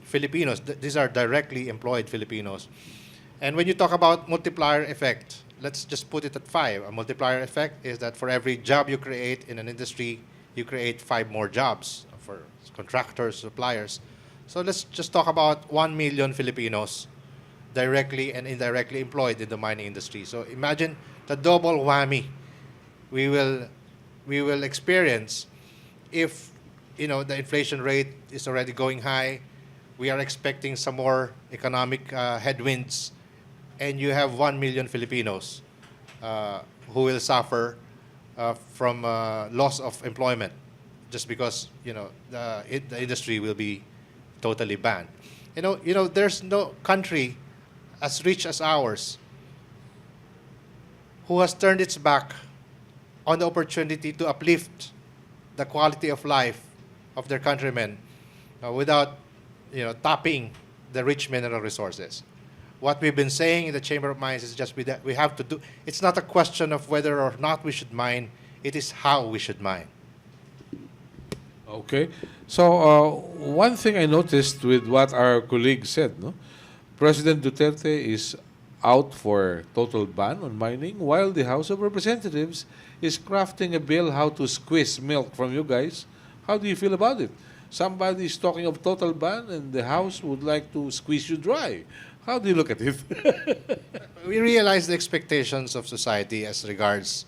Filipinos. These are directly employed Filipinos. And when you talk about multiplier effect, let's just put it at 5. A multiplier effect is that for every job you create in an industry, you create 5 more jobs for contractors, suppliers. So let's just talk about 1 million Filipinos directly and indirectly employed in the mining industry. So imagine the double whammy we will experience if the inflation rate is already going high. We are expecting some more economic headwinds, and you have 1 million Filipinos who will suffer from loss of employment just because the industry will be totally banned. There's no country as rich as ours who has turned its back on the opportunity to uplift the quality of life of their countrymen without tapping the rich mineral resources. What we've been saying in the Chamber of Mines is just we have to do. It's not a question of whether or not we should mine. It is how we should mine.
Okay. So one thing I noticed with what our colleague said, no? President Duterte is out for total ban on mining, while the House of Representatives is crafting a bill how to squeeze milk from you guys. How do you feel about it? Somebody is talking of total ban, and the House would like to squeeze you dry. How do you look at it?
We realize the expectations of society as regards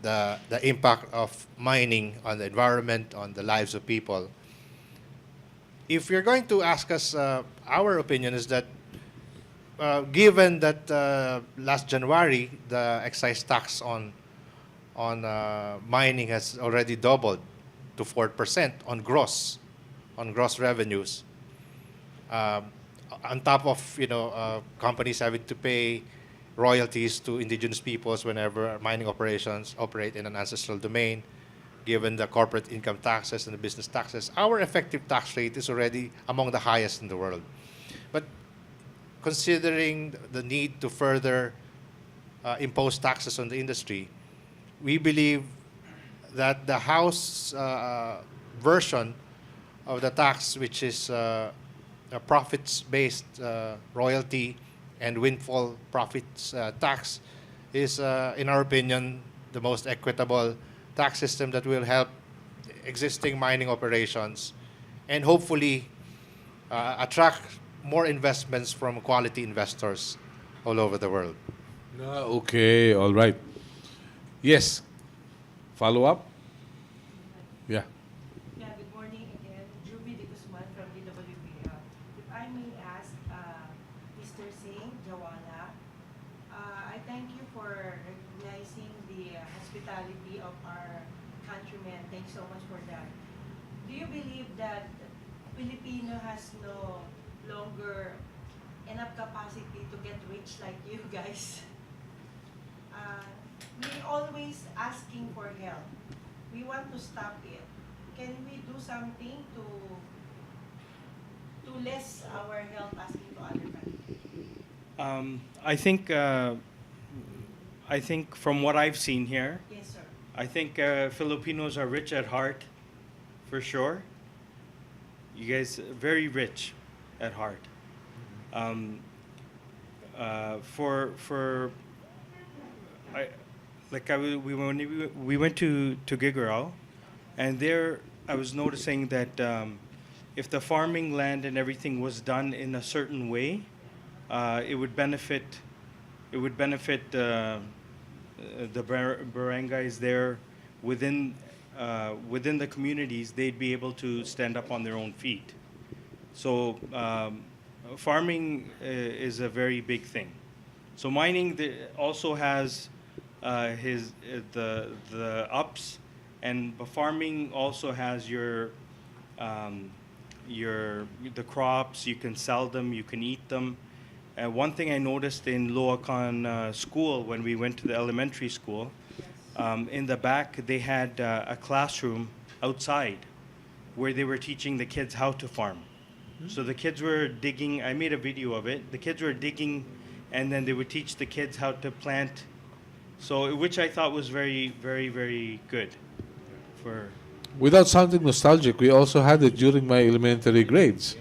the impact of mining on the environment, on the lives of people. If you're going to ask us, our opinion is that given that last January the excise tax on mining has already doubled to 4% on gross revenues, on top of companies having to pay royalties to indigenous peoples whenever mining operations operate in an ancestral domain, given the corporate income taxes and the business taxes, our effective tax rate is already among the highest in the world. But considering the need to further impose taxes on the industry, we believe that the House version of the tax, which is a profits-based royalty and windfall profits tax, is, in our opinion, the most equitable tax system that will help existing mining operations and hopefully attract more investments from quality investors all over the world.
Okay, all right. Yes. Follow up? Yeah.
Yeah, good morning again. Juby de Guzman from DWP. If I may ask Mr. Singh, Jawala, I thank you for recognizing the hospitality of our countrymen. Thanks so much for that. Do you believe that Filipino has no longer enough capacity to get rich like you guys? We always asking for help. We want to stop it. Can we do something to less our help asking to other countries?
I think from what I've seen here,
Yes, sir.
I think Filipinos are rich at heart, for sure. You guys are very rich at heart. We went to Gigaraw, and there I was noticing that if the farming land and everything was done in a certain way, it would benefit the barangays there within the communities. They'd be able to stand up on their own feet. So farming is a very big thing. So mining also has the ups, and farming also has the crops. You can sell them, you can eat them. One thing I noticed in Loacan school when we went to the elementary school, in the back they had a classroom outside where they were teaching the kids how to farm. So the kids were digging. I made a video of it. The kids were digging, and then they would teach the kids how to plant. So, which I thought was very, very, very good.
Without sounding nostalgic, we also had it during my elementary grades.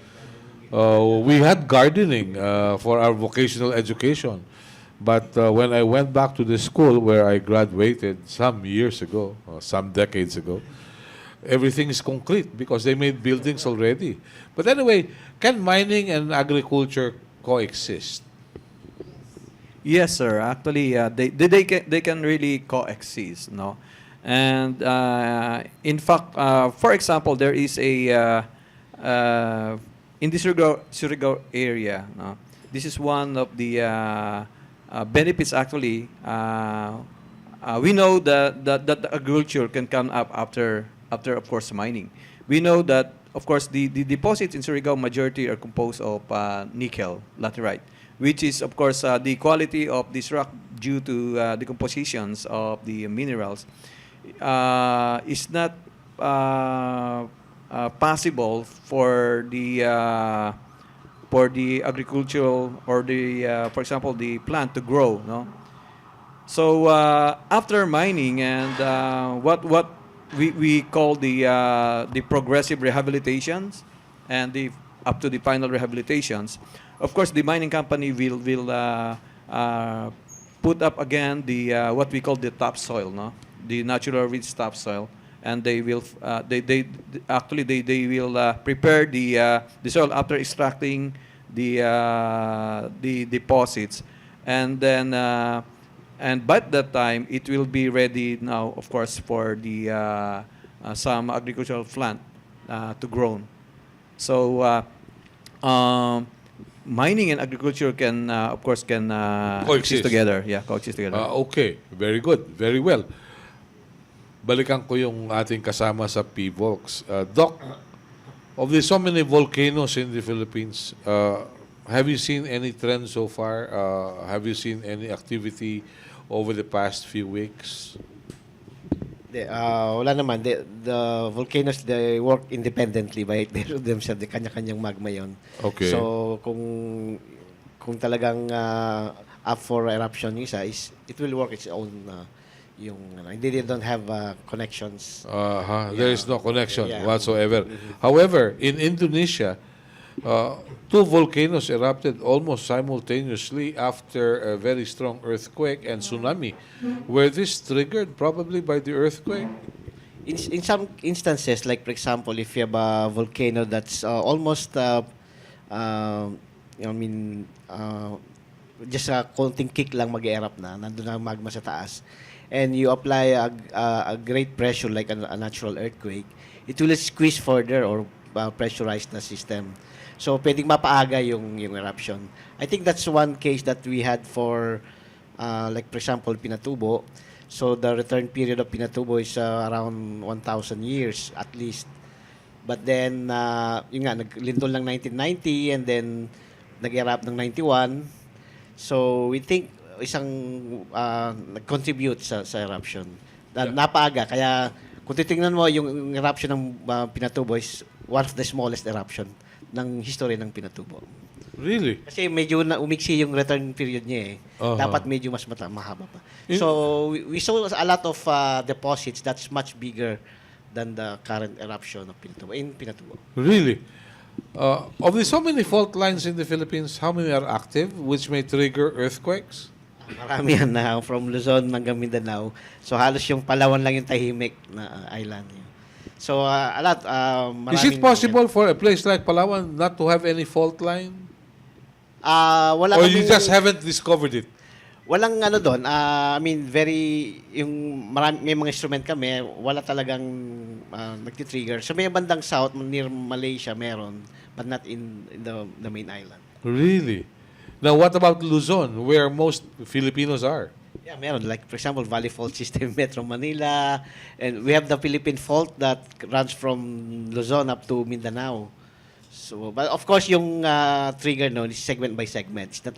We had gardening for our vocational education. But when I went back to the school where I graduated some years ago, or some decades ago, everything is concrete because they made buildings already. But anyway, can mining and agriculture coexist?
Yes, sir. Actually, they can really coexist, no? And in fact, for example, there is a in this Surigao area, no? This is one of the benefits. Actually, we know that the agriculture can come up after of course mining. We know that of course the deposits in Surigao majority are composed of nickel laterite, which is of course the quality of this rock due to the compositions of the minerals is not possible for the agricultural or the for example the plant to grow, no. So after mining and what we call the progressive rehabilitations and the up to the final rehabilitations, of course the mining company will put up again the what we call the topsoil, no, the natural rich topsoil, and they will they will prepare the soil after extracting the deposits, and then and by that time it will be ready now, of course, for the some agricultural plant to grow. So mining and agriculture can of course can coexist together. Yeah, coexist together.
Okay, very good, very well. Balikan ko yung ating kasama sa PVOLCS. Doc, of the so many volcanoes in the Philippines, have you seen any trend so far? Have you seen any activity over the past few weeks?
Wala naman. The volcanoes, they work independently by themselves. The kanya-kanyang magma yon.
Okay.
So, kung talagang up for eruption yung isa, it will work its own they don't have connections.
There is no connection
Yeah.
whatsoever. However, in Indonesia, two volcanoes erupted almost simultaneously after a very strong earthquake and tsunami. Were this triggered probably by the earthquake?
In some instances, like for example, if you have a volcano that's almost, just a konting kick lang mag-erupt na, nandun na ang magma sa taas, and you apply a great pressure like a natural earthquake, it will squeeze further or pressurize the system. So, pwedeng mapaaga yung eruption. I think that's one case that we had for, like for example, Pinatubo. So, the return period of Pinatubo is around 1,000 years at least. But then, yun nga, naglindol ng 1990 and then nag-erupt ng 91. So, we think isang nag-contribute sa eruption. Napaaga. Kaya, kung titingnan mo, yung eruption ng Pinatubo is one of the smallest eruption ng history ng Pinatubo.
Really?
Kasi medyo umiksi yung return period niya eh. Dapat medyo mas mahaba pa. So, we saw a lot of deposits that's much bigger than the current eruption of Pinatubo, in Pinatubo.
Really? Of the so many fault lines in the Philippines, how many are active which may trigger earthquakes?
Marami yan na from Luzon hanggang Mindanao. So, halos yung Palawan lang yung tahimik na island. So, a lot.
Is it possible for a place like Palawan not to have any fault line?
Wala
Or you just haven't discovered it?
Walang doon. May mga instrument kami, wala talagang nagtitrigger. So, may bandang south, near Malaysia, meron, but not in the main island.
Really? Now, what about Luzon, where most Filipinos are?
Yeah, meron. Like, for example, Valley Fault System, Metro Manila. And we have the Philippine Fault that runs from Luzon up to Mindanao. So, but of course, yung trigger is segment by segment. It's not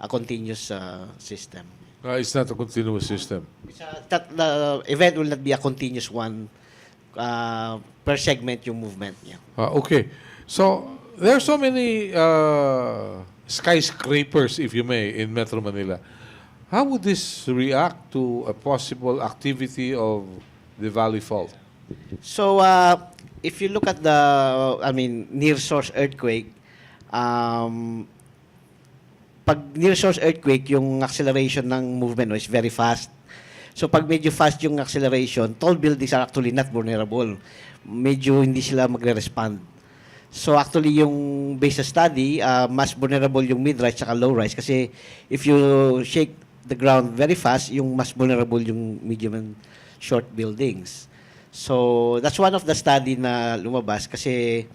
a continuous system.
It's not a continuous system.
The event will not be a continuous one per segment yung movement. Yeah.
Okay. So, there are so many skyscrapers, if you may, in Metro Manila. How would this react to a possible activity of the Valley Fault?
So, if you look at near source earthquake, pag near source earthquake, yung acceleration ng movement is very fast. So, pag medyo fast yung acceleration, tall buildings are actually not vulnerable. Medyo hindi sila magre-respond. So, actually, yung based sa study, mas vulnerable yung mid-rise at low-rise kasi if you shake the ground very fast, yung mas vulnerable yung medium and short buildings. So, that's one of the study na lumabas kasi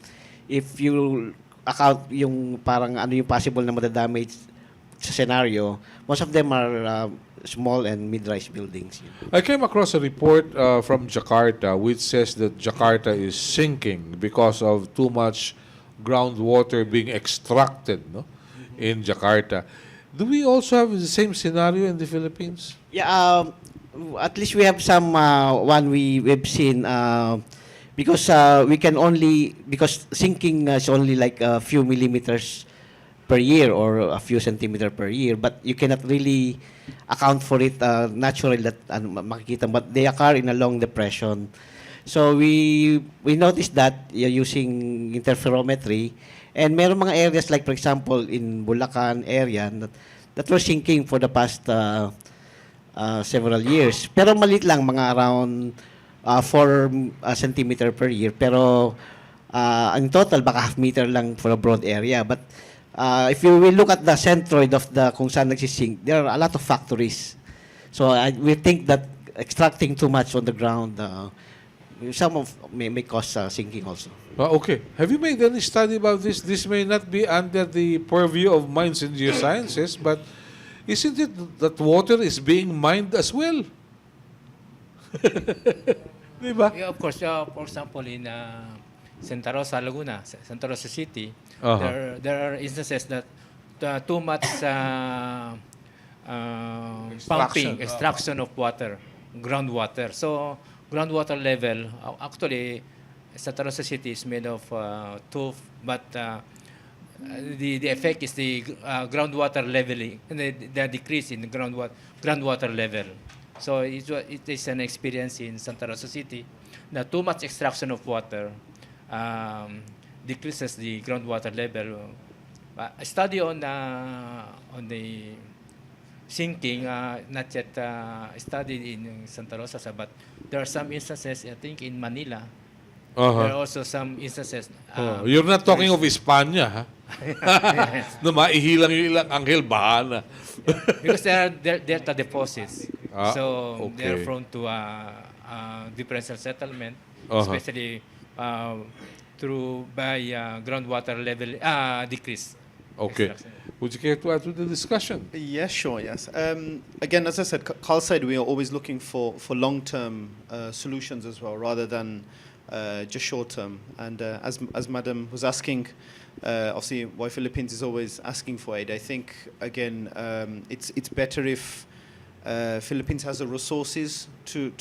if you account yung parang yung possible na madadamage sa scenario, most of them are small and mid-rise buildings.
I came across a report from Jakarta which says that Jakarta is sinking because of too much groundwater being extracted in Jakarta. Do we also have the same scenario in the Philippines?
Yeah, at least we have some one we've seen because because sinking is only like a few millimeters per year or a few centimeter per year, but you cannot really account for it naturally that makikita, but they occur in a long depression. So we noticed that using interferometry, and meron mga areas like for example in Bulacan area that were sinking for the past several years. Pero maliit lang, mga around 4 centimeter per year. Pero in total, baka half meter lang for a broad area. But if you will look at the centroid of kung saan nagsisink, there are a lot of factories. So we think that extracting too much on the ground, may cause sinking also.
Okay. Have you made any study about this? This may not be under the purview of mines and geosciences, but isn't it that water is being mined as well? Diba?
Yeah, of course. For example, in Santa Rosa, Laguna, Santa Rosa City, there are instances that too much pumping, extraction of water, groundwater. So, groundwater level, actually, Santa Rosa City is made of tuff, but the effect is the groundwater leveling, the decrease in the groundwater level. So it is an experience in Santa Rosa City that too much extraction of water decreases the groundwater level. A study on the sinking, not yet studied in Santa Rosa, but there are some instances, I think, in Manila. There are also some instances.
You're not talking of Espanya, ha? Na maihilang yung ilang anghel, bahana.
Because they are delta deposits. So
okay.
they are prone to differential settlement, especially by groundwater level decrease.
Okay. Would you care to add to the discussion?
Yes, sure, yes. Again, as I said, Khalsa, we are always looking for long-term solutions as well, rather than just short-term. And as Madam was asking, obviously, why Philippines is always asking for aid, I think, again, it's better if Philippines has the resources to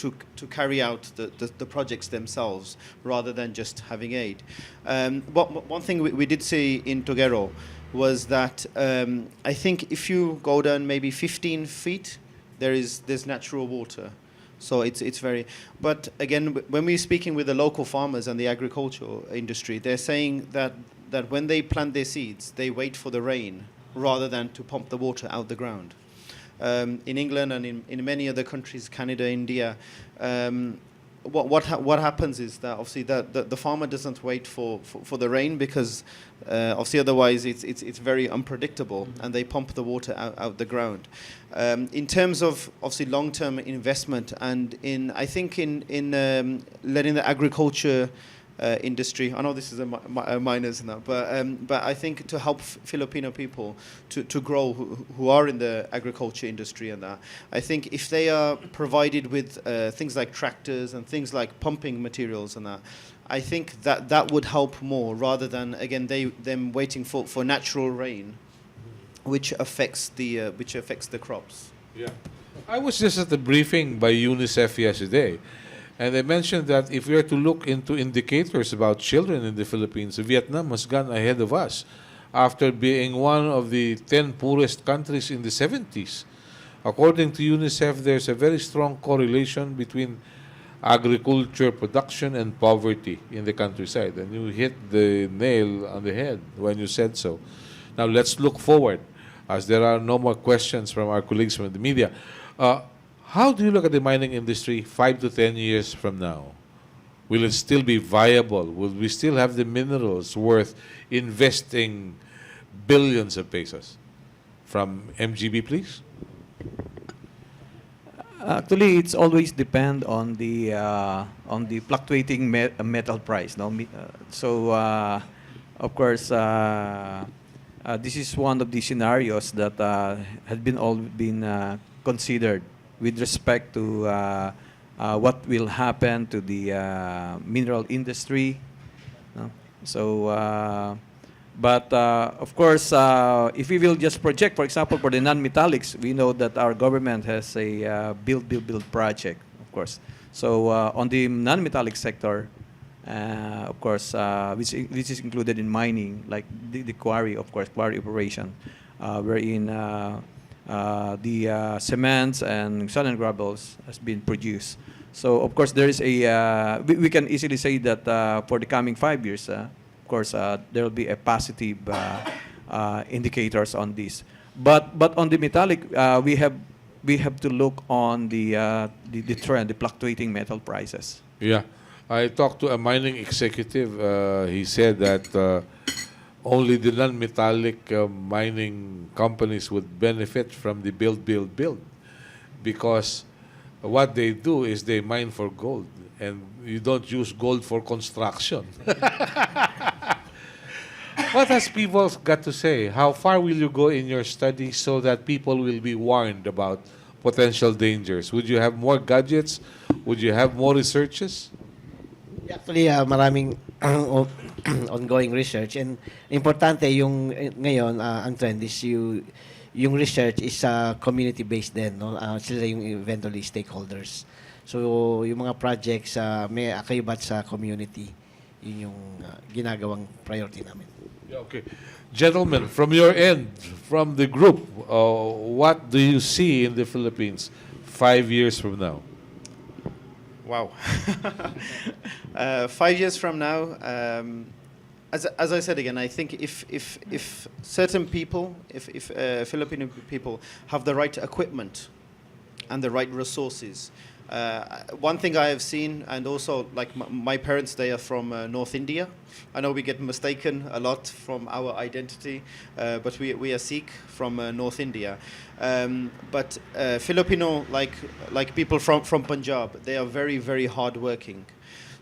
carry out the projects themselves, rather than just having aid. One thing we did say in Teodoro was that I think if you go down maybe 15 feet, there's natural water. So it's very, but again, when we're speaking with the local farmers and the agricultural industry, they're saying that when they plant their seeds, they wait for the rain rather than to pump the water out the ground. In England and in many other countries, Canada, India, what happens is that obviously the farmer doesn't wait for the rain, because obviously otherwise it's very unpredictable, and they pump the water out the ground. In terms of obviously long-term investment, and I think in letting the agriculture industry, I know this is a minors now, but I think to help Filipino people to grow who are in the agriculture industry and that, I think if they are provided with things like tractors and things like pumping materials and that, I think that would help more, rather than again them waiting for natural rain, which affects the crops.
Yeah, I was just at the briefing by UNICEF yesterday. And they mentioned that if we are to look into indicators about children in the Philippines, Vietnam has gone ahead of us after being one of the 10 poorest countries in the 70s. According to UNICEF, there's a very strong correlation between agriculture production and poverty in the countryside. And you hit the nail on the head when you said so. Now let's look forward, as there are no more questions from our colleagues from the media. How do you look at the mining industry 5 to 10 years from now? Will it still be viable? Will we still have the minerals worth investing billions of pesos? From MGB, please.
Actually, it's always depend on the fluctuating metal price. No, of course, this is one of the scenarios that had been considered with respect to what will happen to the mineral industry. No? So, but of course, if we will just project, for example, for the non-metallics, we know that our government has a build project, of course. So on the non-metallic sector, of course, which is included in mining, like the quarry, of course, quarry operation, wherein the cements and sand and gravels has been produced. So of course there is we can easily say that for the coming 5 years, of course there will be a positive indicators on this. But on the metallic, we have to look on the trend, the fluctuating metal prices.
Yeah, I talked to a mining executive. He said that only the non-metallic mining companies would benefit from the build, because what they do is they mine for gold, and you don't use gold for construction. What has people got to say? How far will you go in your study so that people will be warned about potential dangers? Would you have more gadgets? Would you have more researches?
Actually, maraming ongoing research, and importante yung ngayon ang trend is yung research is community based din, no? Sila yung eventually stakeholders. So, yung mga projects may akibat sa community, yun yung ginagawang priority namin.
Yeah, okay. Gentlemen, from your end, from the group, what do you see in the Philippines 5 years from now?
Wow. 5 years from now, as I said again, I think if certain people, if Filipino people have the right equipment and the right resources, one thing I have seen, and also like my parents, they are from North India. I know we get mistaken a lot from our identity, but we are Sikh from North India. But Filipino, like people from Punjab, they are very, very hardworking.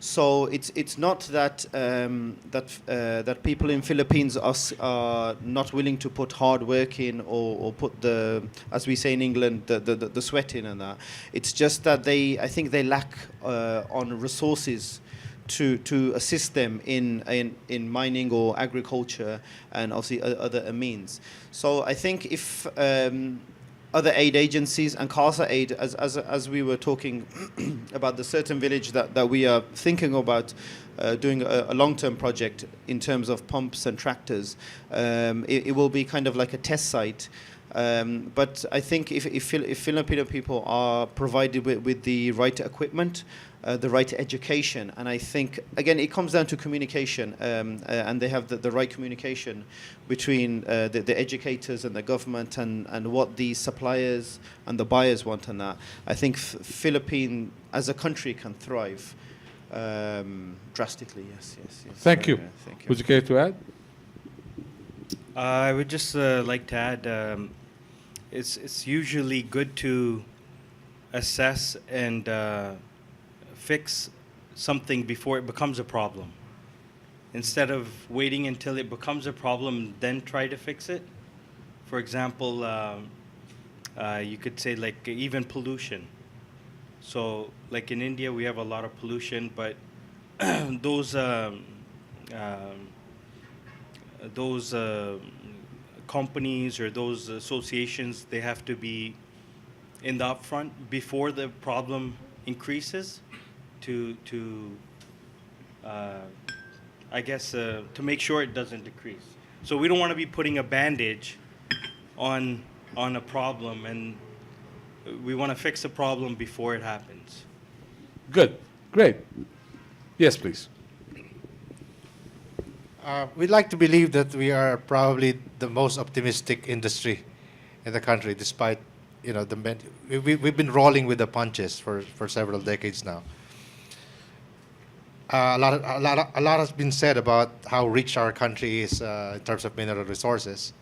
So it's not that that people in Philippines are not willing to put hard work in or put the, as we say in England, the sweat in and that. It's just that I think they lack on resources to assist them in mining or agriculture and obviously other means. So I think if other aid agencies and Khalsa aid, as we were talking about the certain village that we are thinking about doing a long-term project in terms of pumps and tractors, it will be kind of like a test site. But I think if Filipino people are provided with the right equipment, the right education, and I think, again, it comes down to communication, and they have the right communication between the educators and the government and what the suppliers and the buyers want and that. I think Philippines as a country can thrive drastically, yes.
Thank you.
Thank you.
Would you care to add?
I would just like to add, it's usually good to assess and fix something before it becomes a problem, instead of waiting until it becomes a problem then try to fix it. For example, you could say like even pollution. So like in India we have a lot of pollution, but those companies or those associations, they have to be in the upfront before the problem increases to I guess to make sure it doesn't decrease. So we don't want to be putting a bandage on a problem, and we want to fix the problem before it happens.
Good. Great. Yes, please.
We'd like to believe that we are probably the most optimistic industry in the country, despite we've been rolling with the punches for several decades now. A lot has been said about how rich our country is in terms of mineral resources.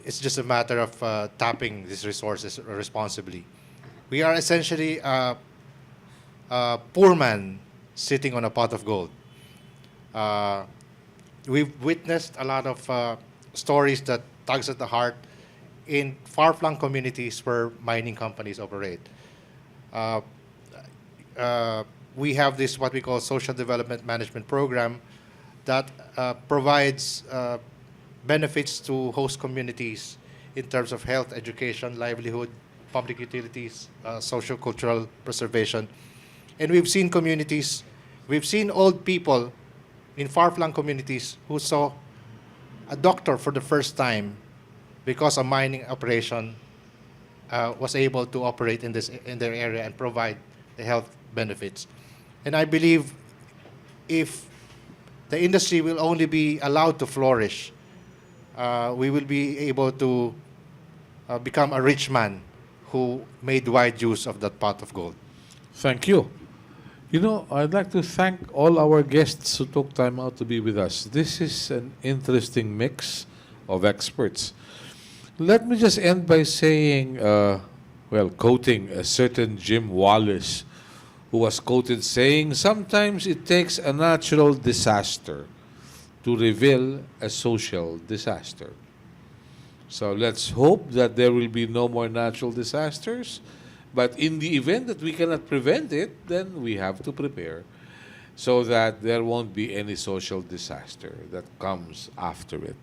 It's just a matter of tapping these resources responsibly. We are essentially a poor man sitting on a pot of gold. We've witnessed a lot of stories that tugs at the heart in far-flung communities where mining companies operate. We have this what we call social development management program that provides benefits to host communities in terms of health, education, livelihood, public utilities, social-cultural preservation. And we've seen old people in far-flung communities who saw a doctor for the first time because a mining operation was able to operate in their area and provide the health benefits. And I believe if the industry will only be allowed to flourish, we will be able to become a rich man who made wide use of that pot of gold.
Thank you. I'd like to thank all our guests who took time out to be with us. This is an interesting mix of experts. Let me just end by saying, quoting a certain Jim Wallace, who was quoted saying, "Sometimes it takes a natural disaster to reveal a social disaster." So let's hope that there will be no more natural disasters. But in the event that we cannot prevent it, then we have to prepare so that there won't be any social disaster that comes after it.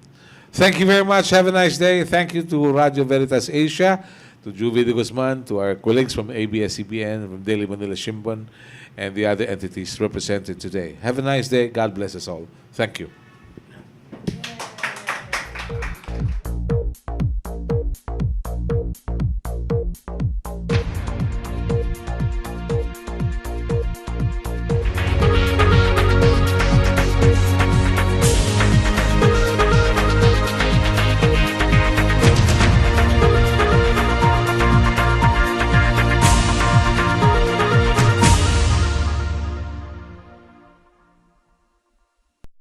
Thank you very much. Have a nice day. Thank you to Radio Veritas Asia. to Juvie de Guzman, to our colleagues from ABS-CBN, from Daily Manila Shimbun, and the other entities represented today. Have a nice day. God bless us all. Thank you.